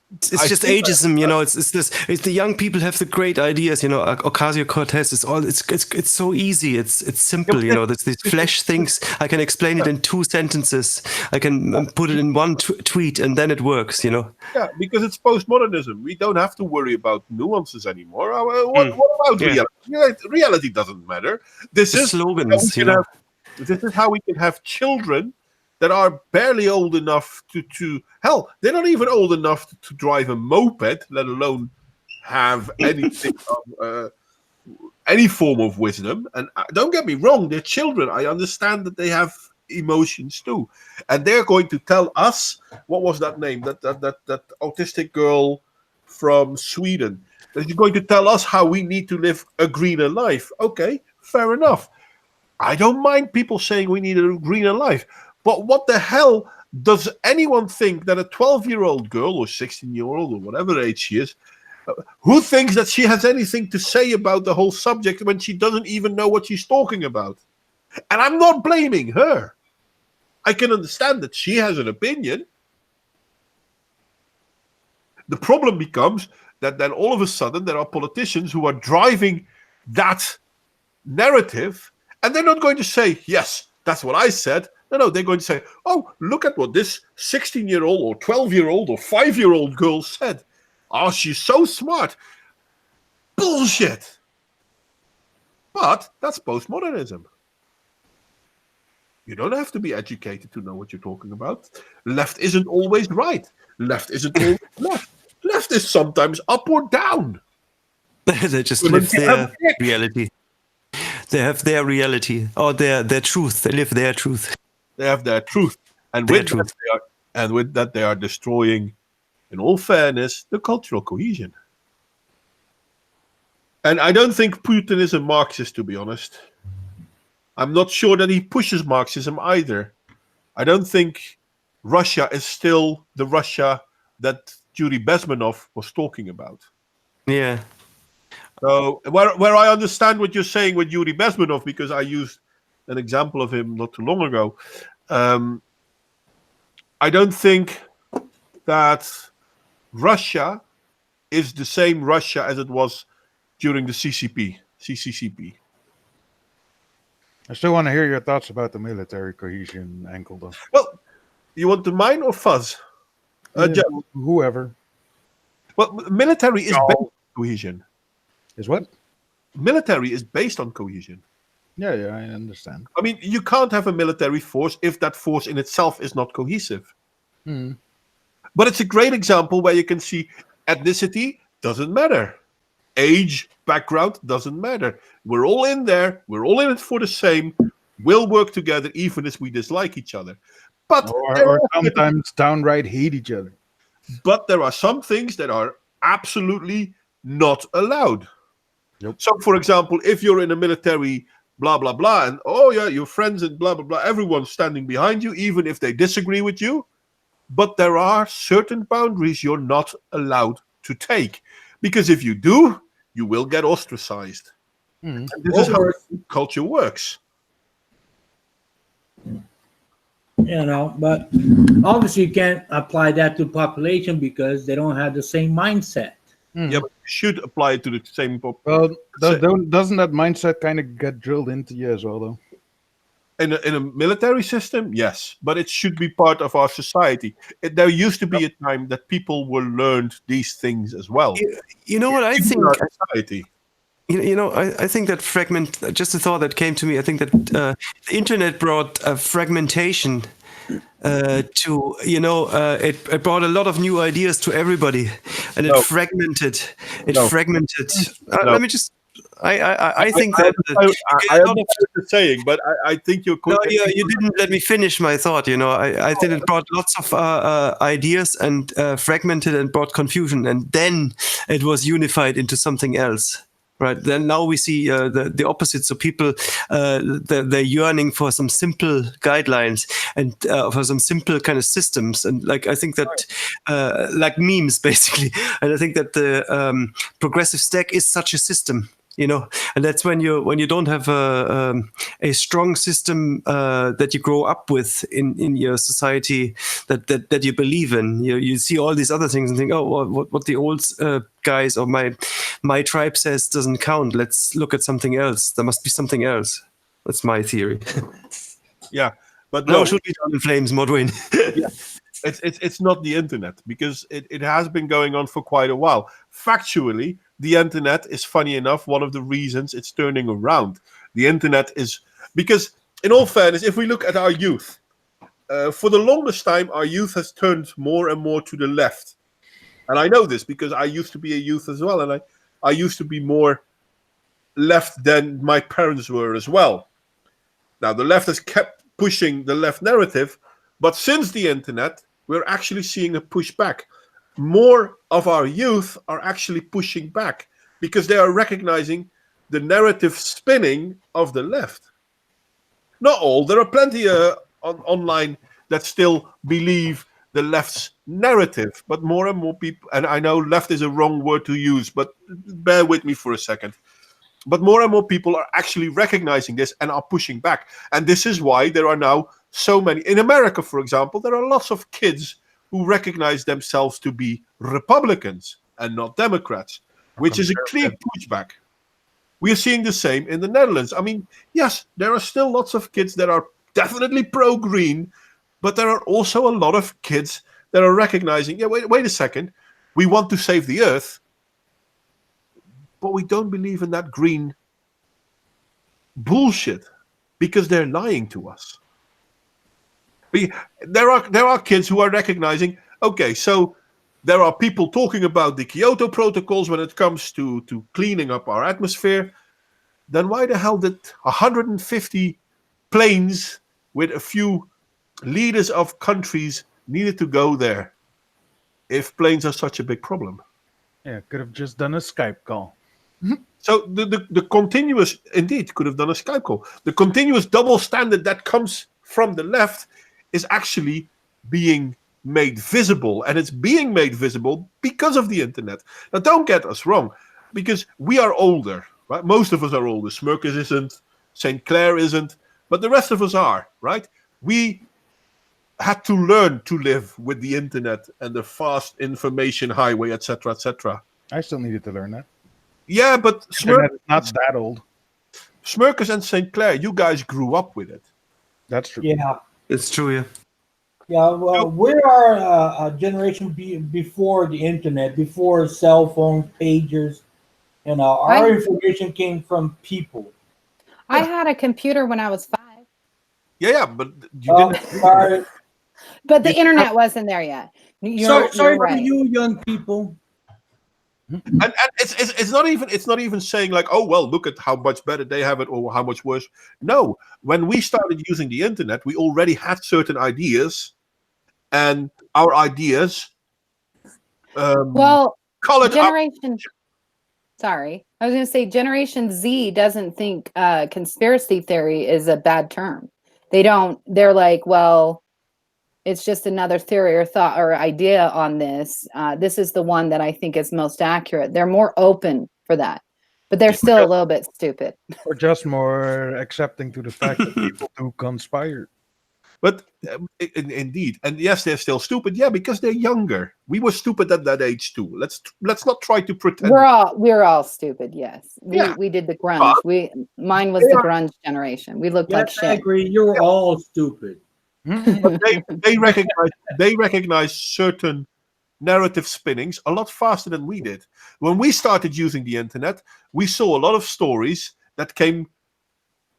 It's just think ageism, you know. It's the young people have the great ideas, you know. Ocasio-Cortez is all. It's so easy. It's simple, you know. There's these flash things. I can explain it in 2 sentences. I can put it in one tweet, and then it works, you know. Yeah, because it's postmodernism. We don't have to worry about nuances anymore. What about Yeah. reality? Reality doesn't matter. This The is slogans, you know. This is how we can have children that are barely old enough to hell. They're not even old enough to drive a moped, let alone have anything of any form of wisdom. And don't get me wrong, they're children. I understand that they have emotions too, and they're going to tell us, what was that name? That autistic girl from Sweden. That she's going to tell us how we need to live a greener life. Okay, fair enough. I don't mind people saying we need a greener life, but what the hell does anyone think that a 12-year-old girl or 16-year-old or whatever age she is, who thinks that she has anything to say about the whole subject when she doesn't even know what she's talking about? And I'm not blaming her. I can understand that she has an opinion. The problem becomes that then all of a sudden there are politicians who are driving that narrative, and they're not going to say, yes, that's what I said. No, they're going to say, oh, look at what this 16-year-old or 12-year-old or 5-year-old girl said. Oh, she's so smart. Bullshit. But that's postmodernism. You don't have to be educated to know what you're talking about. Left isn't always right. Left isn't always left. Left is sometimes up or down. They just live their reality. They have their reality or their truth. They live their truth. They have their truth, and with that they are destroying, in all fairness, the cultural cohesion. And I don't think Putin is a Marxist, to be honest. I'm not sure that he pushes Marxism either. I don't think Russia is still the Russia that Yuri Bezmenov was talking about. Yeah. So where I understand what you're saying with Yuri Bezmenov, because I used an example of him not too long ago, I don't think that Russia is the same Russia as it was during the CCCP. I still want to hear your thoughts about the military cohesion angle, though. Well, you want the mine or fuzz? Whoever. Well, military is based on cohesion. Is what? Military is based on cohesion. Yeah, I understand. I mean, you can't have a military force if that force in itself is not cohesive. But it's a great example where you can see ethnicity doesn't matter. Age, background doesn't matter. We're all in there. We're all in it for the same. We'll work together even if we dislike each other. But or sometimes downright hate each other. But there are some things that are absolutely not allowed. Yep. So, for example, if you're in a military, blah, blah, blah, and oh, yeah, your friends and blah, blah, blah, everyone's standing behind you, even if they disagree with you. But there are certain boundaries you're not allowed to take. Because if you do, you will get ostracized. And this is how culture works. You know, but obviously you can't apply that to population because they don't have the same mindset. Yeah, but you should apply it to the same Well, doesn't that mindset kind of get drilled into you as well, though? In a military system, yes, but it should be part of our society. There used to be a time that people were learned these things as well. You know what I think? Society. You know, I think that just a thought that came to me. I think that the internet brought fragmentation to, you know, it brought a lot of new ideas to everybody, and it fragmented. Let me just. I think that I understand what you're saying, but I think you're. No, you didn't let me finish my thought. You know, I think it brought lots of ideas and fragmented and brought confusion, and then it was unified into something else. Right. Then now we see the opposite. So people, they're yearning for some simple guidelines and for some simple kind of systems. And like, I think that like memes, basically. And I think that the progressive stack is such a system. And that's when you don't have a strong system that you grow up with in your society that you believe in. You see all these other things and think, oh, what the old guys or my tribe says doesn't count. Let's look at something else. There must be something else. That's my theory. Yeah, but No, no, should be down in flames, Modwin. yeah, it's not the internet, because it has been going on for quite a while. Factually, the internet is, funny enough, one of the reasons it's turning around. The internet is, because in all fairness, if we look at our youth, for the longest time, our youth has turned more and more to the left. And I know this because I used to be a youth as well, and I used to be more left than my parents were as well. Now, the left has kept pushing the left narrative, but since the internet, we're actually seeing a pushback. More of our youth are actually pushing back because they are recognizing the narrative spinning of the left. Not all. There are plenty online that still believe the left's narrative, but more and more people, and I know left is a wrong word to use, but bear with me for a second. But more and more people are actually recognizing this and are pushing back. And this is why there are now so many. In America, for example, there are lots of kids who recognize themselves to be Republicans and not Democrats, which is a clear pushback. We are seeing the same in the Netherlands. I mean, yes, there are still lots of kids that are definitely pro-green, but there are also a lot of kids that are recognizing, yeah, wait a second, we want to save the earth, but we don't believe in that green bullshit because they're lying to us. There are kids who are recognizing, okay, so there are people talking about the Kyoto protocols when it comes to cleaning up our atmosphere. Then why the hell did 150 planes with a few leaders of countries needed to go there if planes are such a big problem? Yeah, could have just done a Skype call. So the continuous, indeed, could have done a Skype call. The continuous double standard that comes from the left is actually being made visible, and it's being made visible because of the internet. Now, don't get us wrong, because we are older, right? Most of us are older. Smirkers isn't, St. Clair isn't, but the rest of us are, right? We had to learn to live with the internet and the fast information highway, etc., etc. I still needed to learn that. Yeah, but Internet is not that old. Smirkers and St. Clair, you guys grew up with it. That's true. Yeah. It's true, yeah. Yeah, well, we are a generation before the internet, before cell phones, pagers, and our information came from people. I had a computer when I was 5. Yeah, but you didn't. Sorry, But the internet wasn't there yet. sorry You're for right. you young people. And it's not even saying like, oh well, look at how much better they have it or how much worse. No, when we started using the internet, we already had certain ideas, and our ideas colored generation. Sorry, I was going to say Generation Z doesn't think conspiracy theory is a bad term. They don't. They're like, well, it's just another theory or thought or idea on this. This is the one that I think is most accurate. They're more open for that, but they're still a little bit stupid. Or just more accepting to the fact that people do conspire. But indeed, and yes, they're still stupid. Yeah, because they're younger. We were stupid at that age too. Let's not try to pretend. We're all stupid. Yes, Yeah. we did the grunge. Mine was the grunge generation. We looked like Yes, I shit. agree. You're all stupid. But they recognize certain narrative spinnings a lot faster than we did. When we started using the internet, we saw a lot of stories that came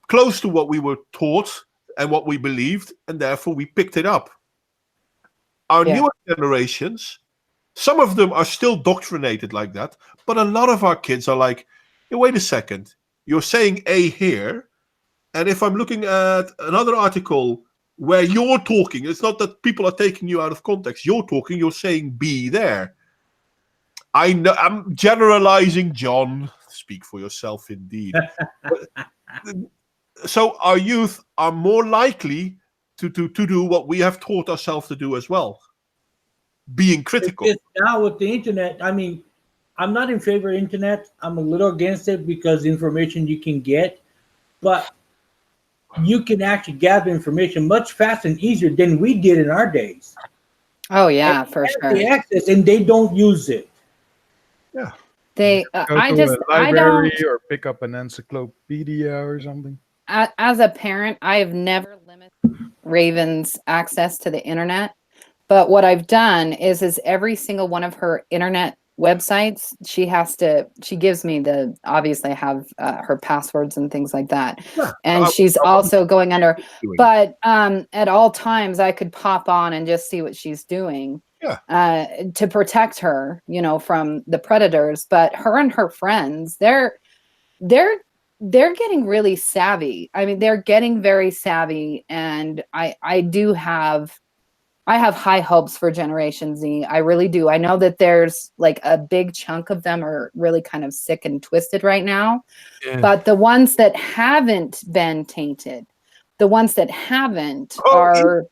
close to what we were taught and what we believed, and therefore we picked it up. Our newer generations, some of them are still doctrinated like that, but a lot of our kids are like, hey, wait a second, you're saying A here, and if I'm looking at another article where you're talking, it's not that people are taking you out of context. You're talking, you're saying B there. I know I'm generalizing, John. Speak for yourself, indeed. So our youth are more likely to do what we have taught ourselves to do as well. Being critical. It's now with the internet, I mean, I'm not in favor of internet. I'm a little against it because the information you can get, but you can actually gather information much faster and easier than we did in our days. Oh yeah, And for they have the sure. access and they don't use it. Yeah. They, Go I to a don't. library or pick up an encyclopedia or something. As a parent, I have never limited Raven's access to the internet. But what I've done is every single one of her internet websites, she gives me obviously I have her passwords and things like that. Yeah. And she's also going under, doing. but at all times I could pop on and just see what she's doing. Yeah. To protect her, from the predators. But her and her friends, they're getting really savvy. I mean, they're getting very savvy, and I have high hopes for Generation Z. I really do. I know that there's like a big chunk of them are really kind of sick and twisted right now, but the ones that haven't been tainted, the ones that haven't are.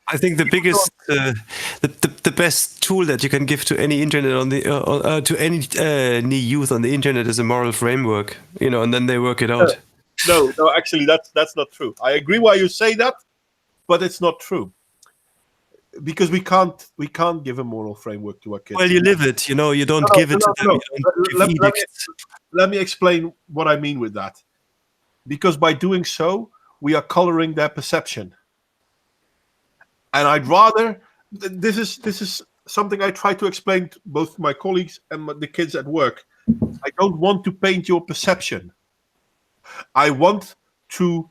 I think the biggest, the best tool that you can give to any internet to any youth on the internet is a moral framework, and then they work it out. No, actually, that's not true. I agree why you say that, but it's not true. Because we can't give a moral framework to our kids. Well, you live it, you don't give it to them. Let me explain what I mean with that. Because by doing so, we are coloring their perception. And I'd rather, this is something I try to explain to both my colleagues and the kids at work. I don't want to paint your perception. I want to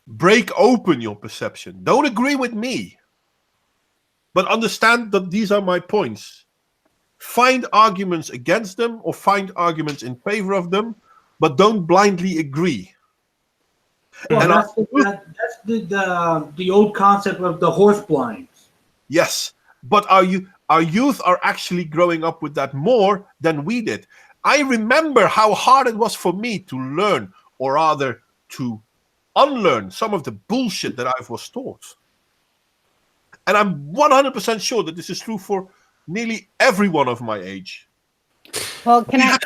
break open your perception. Don't agree with me. But understand that these are my points. Find arguments against them or find arguments in favor of them, but don't blindly agree. Well, that's the old concept of the horse blinds. Yes, but our youth are actually growing up with that more than we did. I remember how hard it was for me to learn, or rather to unlearn some of the bullshit that I was taught. And I'm 100% sure that this is true for nearly everyone of my age. Well, can I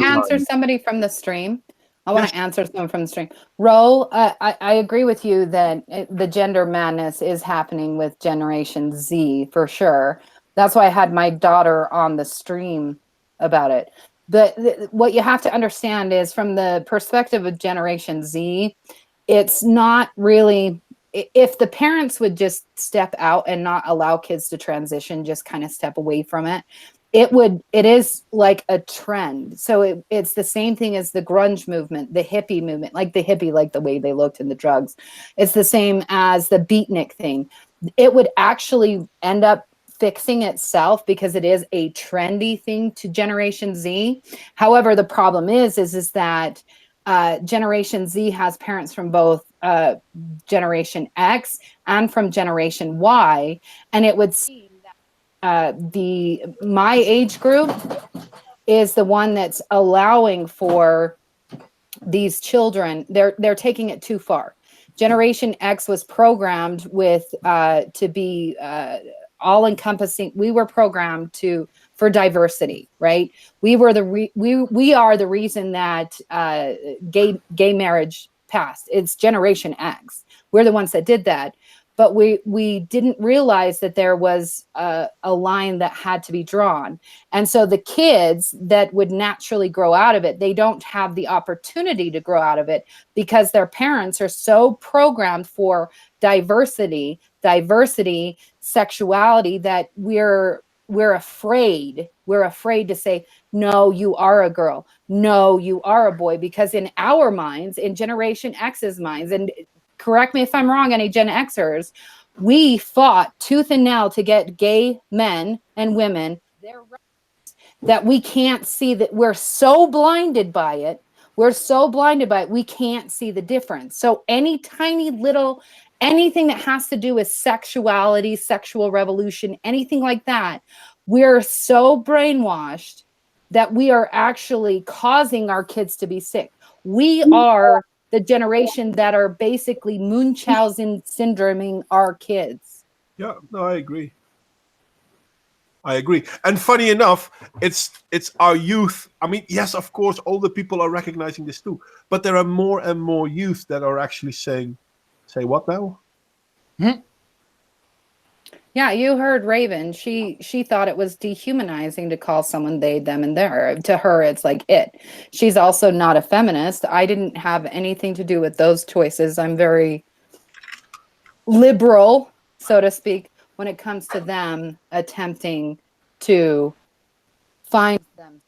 answer somebody from the stream? I want to answer someone from the stream. Ro, I agree with you that the gender madness is happening with Generation Z for sure. That's why I had my daughter on the stream about it. But what you have to understand is from the perspective of Generation Z, it's not really, if the parents would just step out and not allow kids to transition, just kind of step away from it, it is like a trend. So it's the same thing as the grunge movement, the hippie movement, like the hippie, like the way they looked in the drugs. It's the same as the beatnik thing. It would actually end up fixing itself because it is a trendy thing to Generation Z. However, the problem is that Generation Z has parents from both Generation X and from Generation Y, and it would seem that my age group is the one that's allowing for these children. They're taking it too far. Generation X was programmed with to be all-encompassing. We were programmed for diversity, right? We are the reason that gay marriage passed. It's Generation X. We're the ones that did that. But we didn't realize that there was a line that had to be drawn. And so the kids that would naturally grow out of it, they don't have the opportunity to grow out of it because their parents are so programmed for diversity, sexuality, that we're afraid. We're afraid to say, no, you are a girl. No, you are a boy. Because in our minds, in Generation X's minds, and correct me if I'm wrong, any Gen Xers, we fought tooth and nail to get gay men and women their rights, that we can't see, that we're so blinded by it. We can't see the difference. So any tiny little, anything that has to do with sexuality, sexual revolution, anything like that, we're so brainwashed that we are actually causing our kids to be sick. We are the generation that are basically Munchausen syndroming our kids. Yeah, no, I agree. I agree. And funny enough, it's our youth. I mean, yes, of course, older people are recognizing this too, but there are more and more youth that are actually saying, "Say what now?" Yeah, you heard Raven. She thought it was dehumanizing to call someone they, them, and their. To her, it's like it. She's also not a feminist. I didn't have anything to do with those choices. I'm very liberal, so to speak, when it comes to them attempting to find them.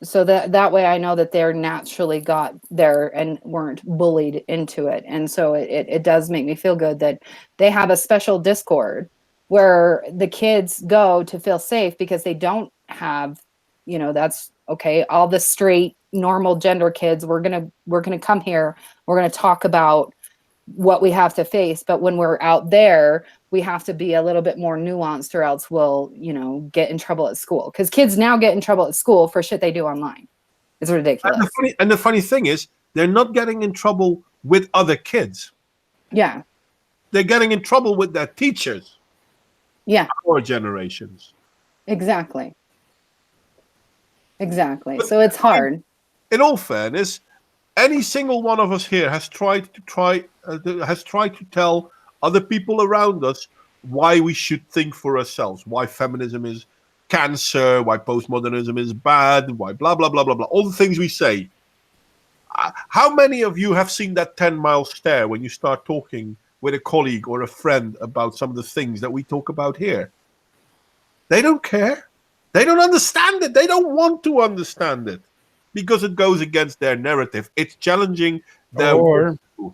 So that way I know that they're naturally got there and weren't bullied into it. And so it does make me feel good that they have a special Discord where the kids go to feel safe because they don't have, that's okay. All the straight normal gender kids, we're gonna come here. We're gonna talk about what we have to face. But when we're out there, we have to be a little bit more nuanced or else we'll, get in trouble at school. Because kids now get in trouble at school for shit they do online. It's ridiculous. And the funny thing is, they're not getting in trouble with other kids. Yeah. They're getting in trouble with their teachers. Yeah. Our generations. Exactly. So it's hard. In all fairness, any single one of us here has tried to tell other people around us why we should think for ourselves, why feminism is cancer, why postmodernism is bad, why blah blah blah blah blah, all the things we say. How many of you have seen that 10-mile stare when you start talking with a colleague or a friend about some of the things that we talk about here? They don't care. They don't understand it. They don't want to understand it because it goes against their narrative. It's challenging their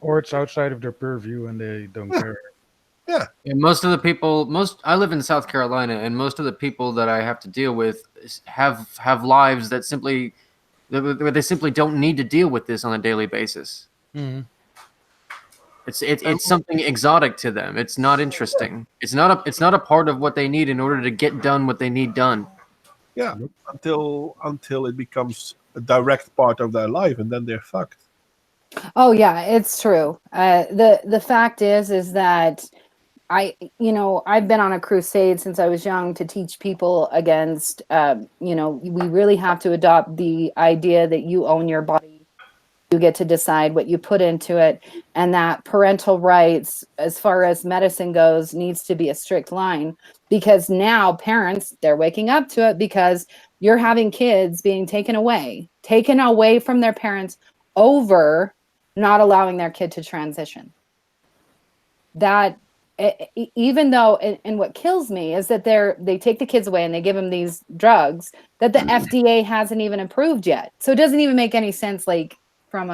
or it's outside of their purview and they don't care. Yeah. And most of the people, I live in South Carolina, and most of the people that I have to deal with have lives that they simply don't need to deal with this on a daily basis. Mm-hmm. It's something exotic to them. It's not interesting. It's not a part of what they need in order to get done what they need done. Yeah, until it becomes a direct part of their life, and then they're fucked. Oh yeah, it's true. The fact is that I've been on a crusade since I was young to teach people against, we really have to adopt the idea that you own your body. You get to decide what you put into it, and that parental rights, as far as medicine goes, needs to be a strict line, because now parents, they're waking up to it because you're having kids being taken away from their parents over not allowing their kid to transition. That even though, and what kills me is that they take the kids away and they give them these drugs that the FDA hasn't even approved yet. So it doesn't even make any sense, like from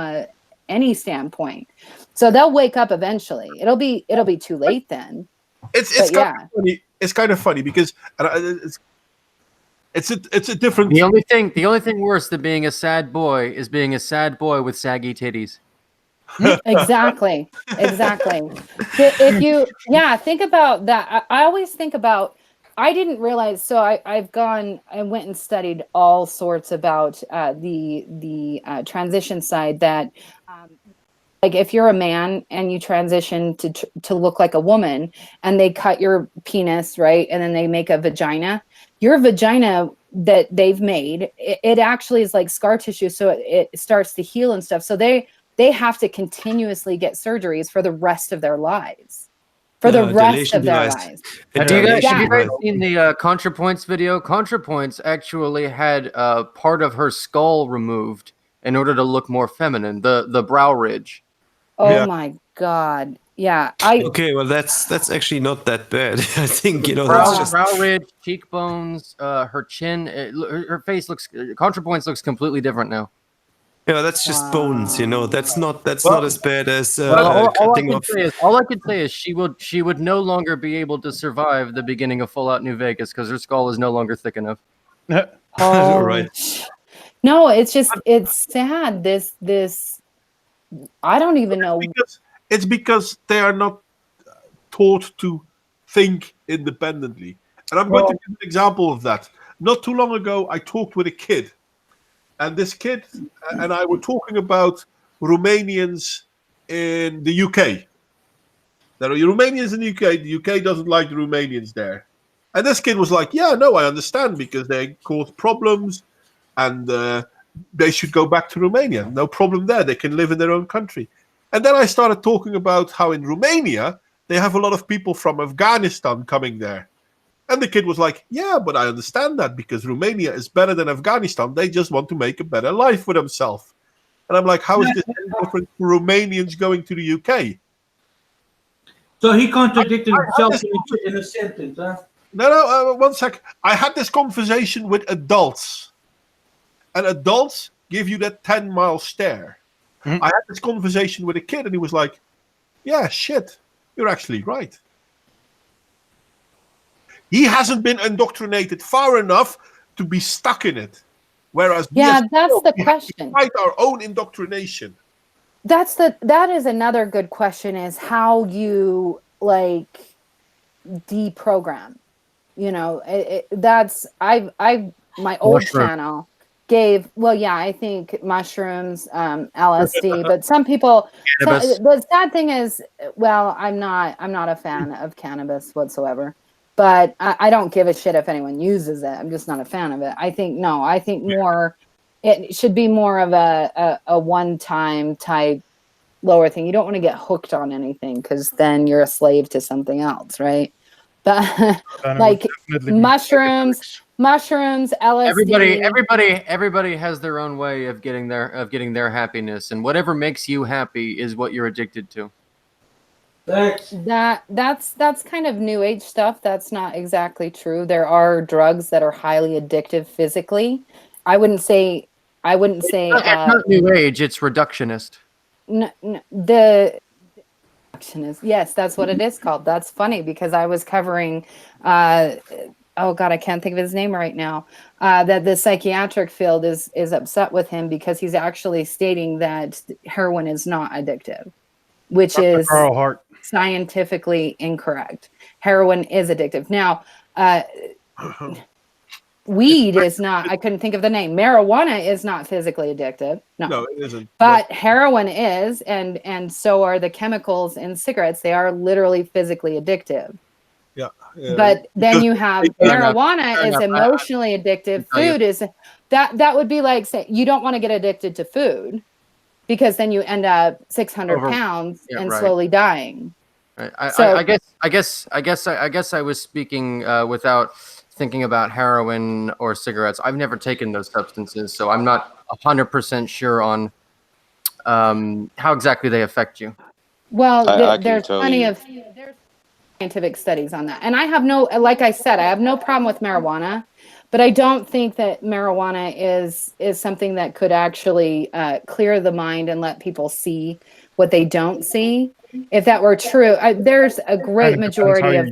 any standpoint. So they'll wake up eventually. It'll be too late then. It's kind of funny because it's a different. The only thing worse than being a sad boy is being a sad boy with saggy titties. Exactly. If you think about that. I always think about, I didn't realize, so I went and studied all sorts about the transition side, that like if you're a man and you transition to look like a woman and they cut your penis, right, and then they make a vagina, your vagina that they've made, it actually is like scar tissue, so it starts to heal and stuff. So they have to continuously get surgeries for the rest of their lives. Have you guys seen the ContraPoints video? ContraPoints actually had part of her skull removed in order to look more feminine, the brow ridge. Oh my God. Yeah. Okay, well that's actually not that bad. I think, brow ridge, cheekbones, her chin, her face looks, ContraPoints looks completely different now. Yeah, that's just bones, That's not as bad as cutting off. All I can say is she would no longer be able to survive the beginning of Fallout New Vegas because her skull is no longer thick enough. Right. No, it's sad. This I don't even know. It's because they are not taught to think independently. And I'm going to give an example of that. Not too long ago, I talked with a kid. And this kid and I were talking about Romanians in the UK. There are Romanians in the UK. The UK doesn't like the Romanians there. And this kid was like, yeah, no, I understand, because they cause problems, and they should go back to Romania. No problem there. They can live in their own country. And then I started talking about how in Romania, they have a lot of people from Afghanistan coming there. And the kid was like, yeah, but I understand that, because Romania is better than Afghanistan. They just want to make a better life for themselves. And I'm like, how is this any different for Romanians going to the UK? So he contradicted himself in a sentence, huh? No, 1 sec. I had this conversation with adults. And adults give you that 10-mile stare. I had this conversation with a kid, and he was like, yeah, shit, you're actually right. He hasn't been indoctrinated far enough to be stuck in it. Whereas that's the question. Fight our own indoctrination. That is another good question, is how you like deprogram. You know, that's my old channel gave, I think mushrooms, LSD, but some people, the sad thing is, I'm not a fan of cannabis whatsoever, but I don't give a shit if anyone uses it. I'm just not a fan of it. I think more, it should be more of a one-time type lower thing. You don't want to get hooked on anything, because then you're a slave to something else, right? But like mushrooms, LSD. Everybody has their own way of getting their happiness, and whatever makes you happy is what you're addicted to. That's kind of new age stuff. That's not exactly true. There are drugs that are highly addictive physically. I wouldn't say It's not new age, it's reductionist. Yes, that's what it is called. That's funny, because I was covering oh god, I can't think of his name right now, that the psychiatric field is upset with him because he's actually stating that heroin is not addictive, which Dr. is Carl Hart. scientifically incorrect. Heroin is addictive. Now, weed is not, I couldn't think of the name. Marijuana is not physically addictive. No, it isn't. But heroin is, and so are the chemicals in cigarettes. They are literally physically addictive. Yeah. But then you have marijuana is emotionally addictive. Food is, that would be like, say, you don't want to get addicted to food, because then you end up 600 pounds and slowly dying. Right. I guess I was speaking without thinking about heroin or cigarettes. I've never taken those substances, so I'm not 100% sure on how exactly they affect you. Well, there's plenty of scientific studies on that, and I have like I said, I have no problem with marijuana, but I don't think that marijuana is something that could actually clear the mind and let people see what they don't see. If that were true, there's a great majority of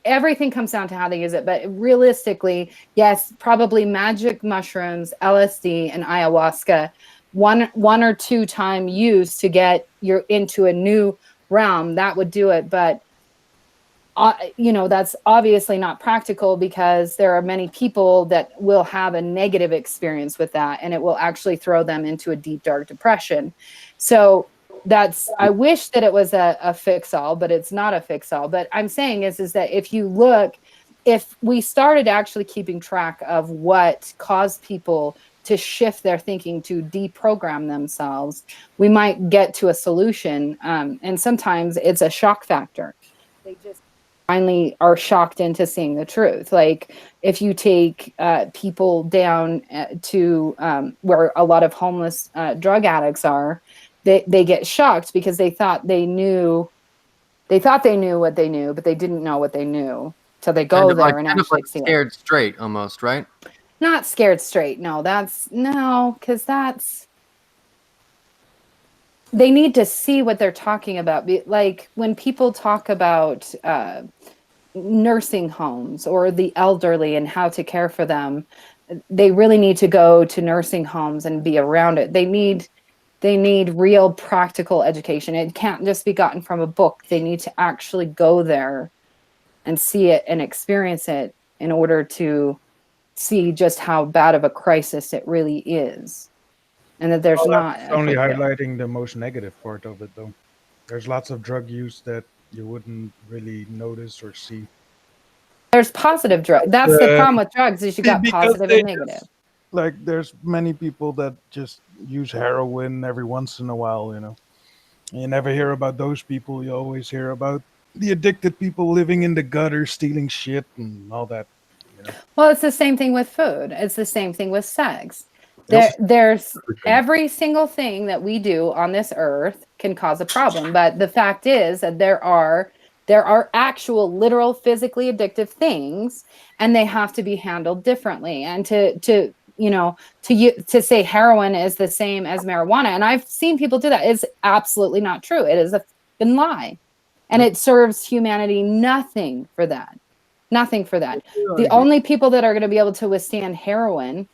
everything comes down to how they use it. But realistically, yes, probably magic mushrooms, LSD, and ayahuasca, one or two time use to get you into a new realm, that would do it. But that's obviously not practical, because there are many people that will have a negative experience with that, and it will actually throw them into a deep, dark depression. So I wish that it was a fix-all, but it's not a fix-all. But I'm saying is that if we started actually keeping track of what caused people to shift their thinking, to deprogram themselves, we might get to a solution. And sometimes it's a shock factor. They just finally are shocked into seeing the truth. Like if you take people down to where a lot of homeless drug addicts are, they get shocked because they thought they knew what they knew, but they didn't know what they knew till they go there and actually see it. Scared straight, almost, right? Not scared straight. No, because they need to see what they're talking about. Like when people talk about nursing homes or the elderly and how to care for them, they really need to go to nursing homes and be around it. They need real practical education. It can't just be gotten from a book. They need to actually go there and see it and experience it in order to see just how bad of a crisis it really is. And that there's not... It's only highlighting the most negative part of it, though. There's lots of drug use that you wouldn't really notice or see. There's positive drugs. That's the problem with drugs is you got because positive they and negative. Like, there's many people that just use heroin every once in a while, you know. You never hear about those people. You always hear about the addicted people living in the gutter, stealing shit and all that. You know? Well, it's the same thing with food. It's the same thing with sex. Yes. There's every single thing that we do on this earth can cause a problem. But the fact is that there are actual, literal, physically addictive things, and they have to be handled differently. And to say heroin is the same as marijuana, and I've seen people do that, is absolutely not true. It is a fucking lie, and it serves humanity nothing for that. Nothing for that. The only people that are going to be able to withstand heroin,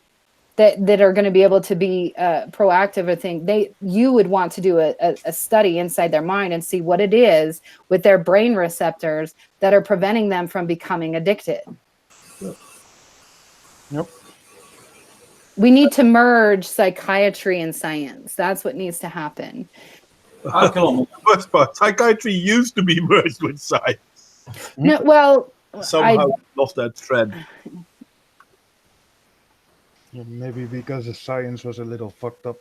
that are going to be able to be proactive or think, you would want to do a study inside their mind and see what it is with their brain receptors that are preventing them from becoming addicted. Yep. We need to merge psychiatry and science. That's what needs to happen. But psychiatry used to be merged with science. No, well, Somehow lost that thread. Maybe because the science was a little fucked up.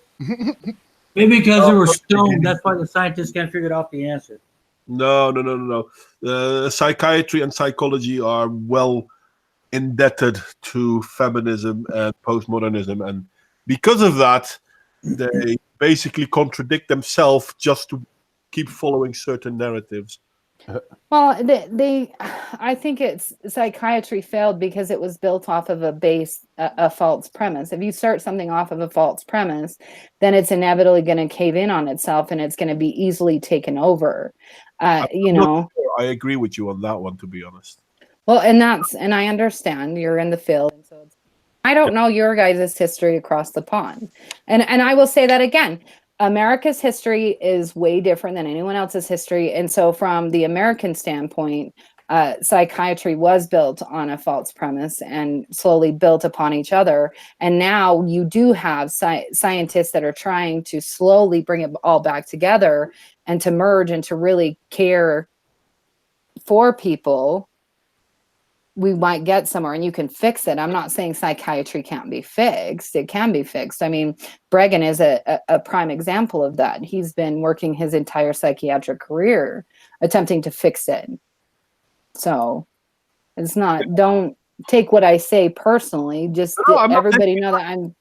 Maybe because they were stoned. That's why the scientists can't figure out the answer. No. Psychiatry and psychology are well indebted to feminism and postmodernism, and because of that, they basically contradict themselves just to keep following certain narratives. Well, I think it's psychiatry failed because it was built off of a false premise. If you start something off of a false premise, then it's inevitably going to cave in on itself, and it's going to be easily taken over. I agree with you on that one, to be honest. Well, and I understand you're in the field, and so I don't know your guys' history across the pond, and I will say that again. America's history is way different than anyone else's history. And so from the American standpoint, psychiatry was built on a false premise and slowly built upon each other. And now you do have scientists that are trying to slowly bring it all back together and to merge and to really care for people. We might get somewhere, and you can fix it. I'm not saying psychiatry can't be fixed. It can be fixed. I mean, Bregan is a prime example of that. He's been working his entire psychiatric career attempting to fix it. So it's not, don't take what I say personally. Just everybody know that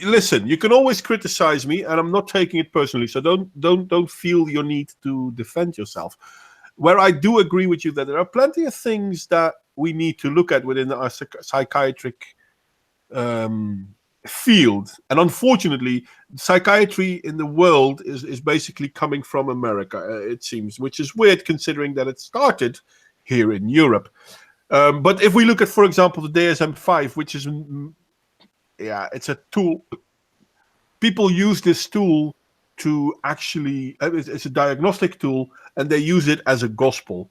listen, you can always criticize me, and I'm not taking it personally. So don't feel your need to defend yourself. Where I do agree with you that there are plenty of things that we need to look at within our psychiatric field. And unfortunately, psychiatry in the world is basically coming from America, it seems, which is weird considering that it started here in Europe. But if we look at, for example, the DSM-5, which is, it's a tool. People use this tool to actually, it's a diagnostic tool, and they use it as a gospel.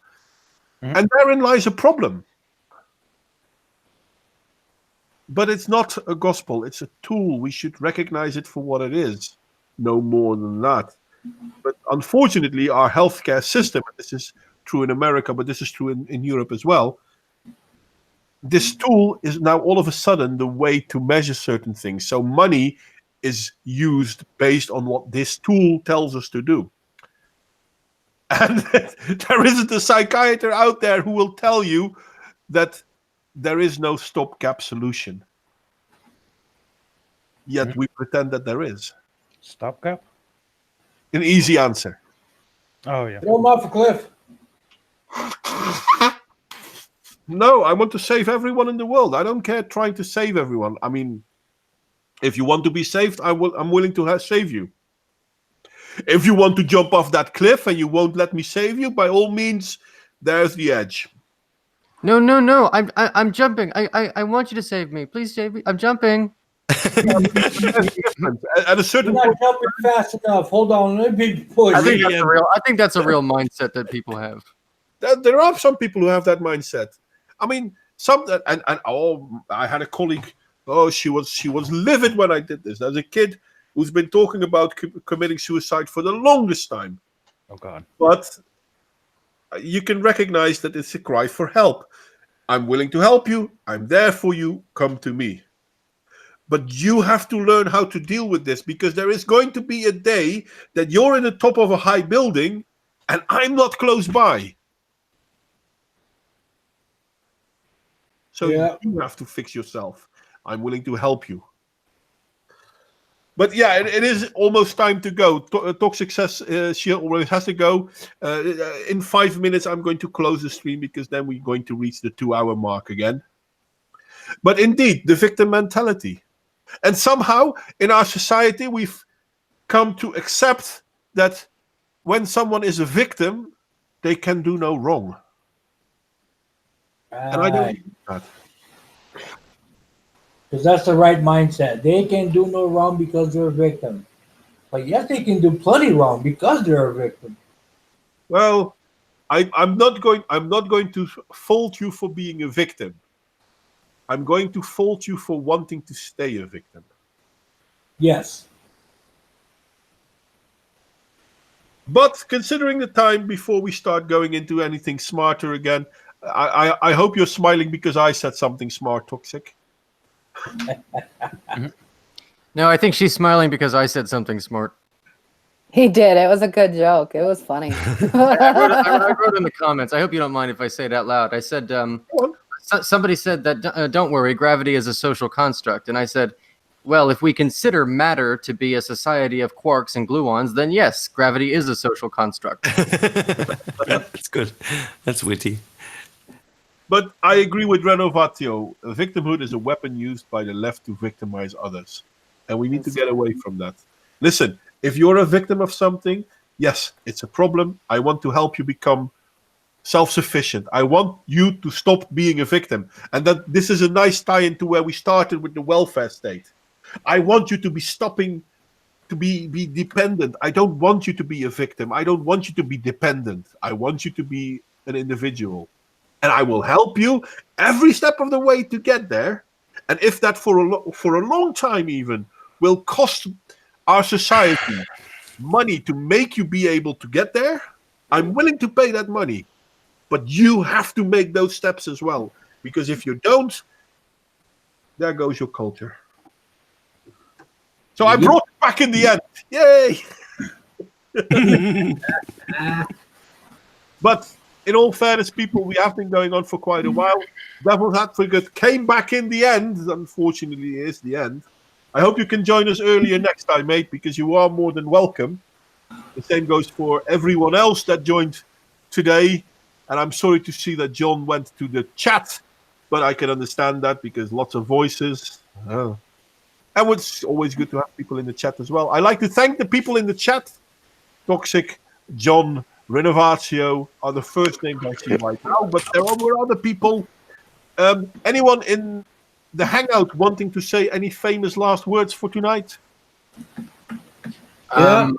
Mm-hmm. And therein lies a problem. But it's not a gospel, it's a tool. We should recognize it for what it is, no more than that. But unfortunately, our healthcare system, this is true in America, but this is true in Europe as well, this tool is now all of a sudden the way to measure certain things. So money is used based on what this tool tells us to do. And there isn't a psychiatrist out there who will tell you that there is no stopgap solution. Yet we pretend that there is. Stopgap? An easy answer. Oh, yeah. Throw him off a cliff. No, I want to save everyone in the world. I don't care trying to save everyone. I mean, if you want to be saved, I'm willing to save you. If you want to jump off that cliff and you won't let me save you, by all means, there's the edge. No. I'm jumping. I want you to save me. Please save me. I'm jumping. At a certain You're not jumping fast enough. Hold on. Let me push. I think that's a real mindset that people have. There are some people who have that mindset. I mean, I had a colleague. Oh, she was livid when I did this. There's a kid who's been talking about committing suicide for the longest time. Oh, God. But you can recognize that it's a cry for help. I'm willing to help you. I'm there for you. Come to me. But you have to learn how to deal with this, because there is going to be a day that you're in the top of a high building and I'm not close by. So you have to fix yourself. I'm willing to help you. But yeah, it is almost time to go. Toxic says she always has to go. In 5 minutes, I'm going to close the stream, because then we're going to reach the 2-hour mark again. But indeed, the victim mentality. And somehow in our society, we've come to accept that when someone is a victim, they can do no wrong. And I don't like that. Because that's the right mindset. They can do no wrong because they're a victim. But yes, they can do plenty wrong because they're a victim. Well, I'm not going to fault you for being a victim. I'm going to fault you for wanting to stay a victim. Yes. But considering the time before we start going into anything smarter again, I hope you're smiling because I said something smart, Toxic. No, I think she's smiling because I said something smart. He did. It was a good joke. It was funny. I wrote in the comments. I hope you don't mind if I say it out loud. I said, somebody said that, don't worry, gravity is a social construct. And I said, well, if we consider matter to be a society of quarks and gluons, then yes, gravity is a social construct. That's good. That's witty. But I agree with Renovatio. Victimhood is a weapon used by the left to victimize others. And we need to get away from that. Listen, if you're a victim of something, yes, it's a problem. I want to help you become self-sufficient. I want you to stop being a victim. And that this is a nice tie-in to where we started with the welfare state. I want you to be stopping to be dependent. I don't want you to be a victim. I don't want you to be dependent. I want you to be an individual. And I will help you every step of the way to get there. And if that for a long time even will cost our society money to make you be able to get there, I'm willing to pay that money. But you have to make those steps as well. Because if you don't, there goes your culture. So I brought it back in the end. Yay! But in all fairness, people, we have been going on for quite a while. Devil's Advocate came back in the end. Unfortunately, it is the end. I hope you can join us earlier next time, mate, because you are more than welcome. The same goes for everyone else that joined today. And I'm sorry to see that John went to the chat, but I can understand that because lots of voices. And it's always good to have people in the chat as well. I like to thank the people in the chat. Toxic, John, Renovatio are the first names I see right now, but there were other people. Anyone in the hangout wanting to say any famous last words for tonight? I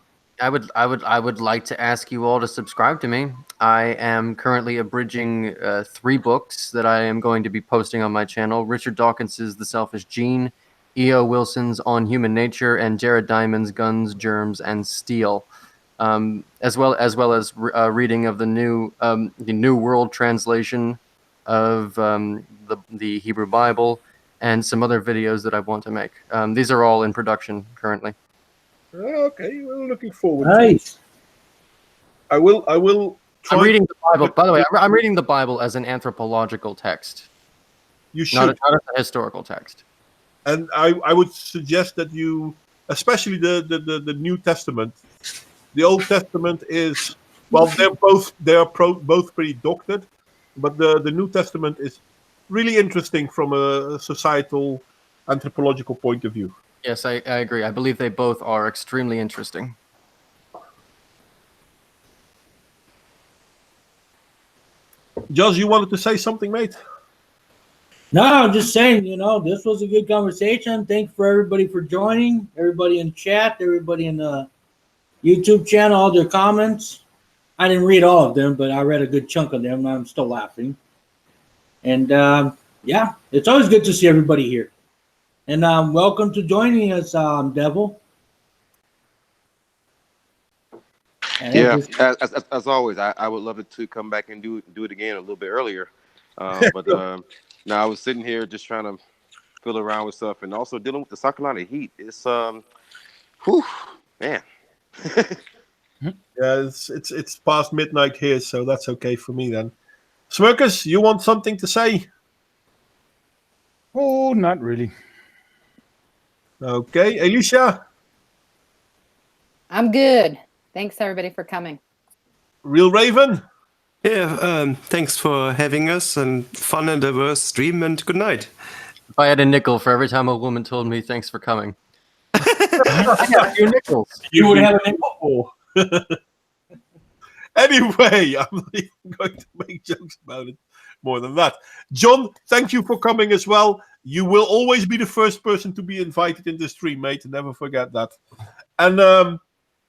would like to ask you all to subscribe to me. I am currently abridging 3 books that I am going to be posting on my channel. Richard Dawkins's The Selfish Gene, E.O. Wilson's On Human Nature, and Jared Diamond's Guns, Germs, and Steel. As well as reading of the New World Translation of the Hebrew Bible, and some other videos that I want to make. These are all in production currently. Okay, we're looking forward. Nice. I will. I'm reading the Bible. By the way, I'm reading the Bible as an anthropological text. You should. Not a historical text. And I would suggest that you, especially the New Testament. The Old Testament is, well, they are both pretty doctored, but the New Testament is really interesting from a societal, anthropological point of view. Yes, I agree. I believe they both are extremely interesting. Josh, you wanted to say something, mate? No, I'm just saying, this was a good conversation. Thanks for everybody for joining, everybody in chat, everybody in the YouTube channel, all their comments. I didn't read all of them, but I read a good chunk of them. I'm still laughing. And yeah, it's always good to see everybody here. And welcome to joining us, Devil. And yeah, as always, I would love it to come back and do it again a little bit earlier. But no, I was sitting here just trying to fiddle around with stuff, and also dealing with the South Carolina heat. It's whew, man. Yeah, it's past midnight here, so that's okay for me then. Smirkus, you want something to say? Oh, not really. Okay, Alicia, I'm good. Thanks everybody for coming. Real Raven. Yeah, thanks for having us, and fun and diverse stream, and good night. If I had a nickel for every time a woman told me thanks for coming, I got a few nickels. You would have a nickel. Anyway, I'm not even going to make jokes about it more than that. John, thank you for coming as well. You will always be the first person to be invited in the stream, mate. Never forget that. And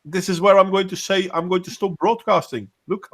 this is where I'm going to say I'm going to stop broadcasting. Look,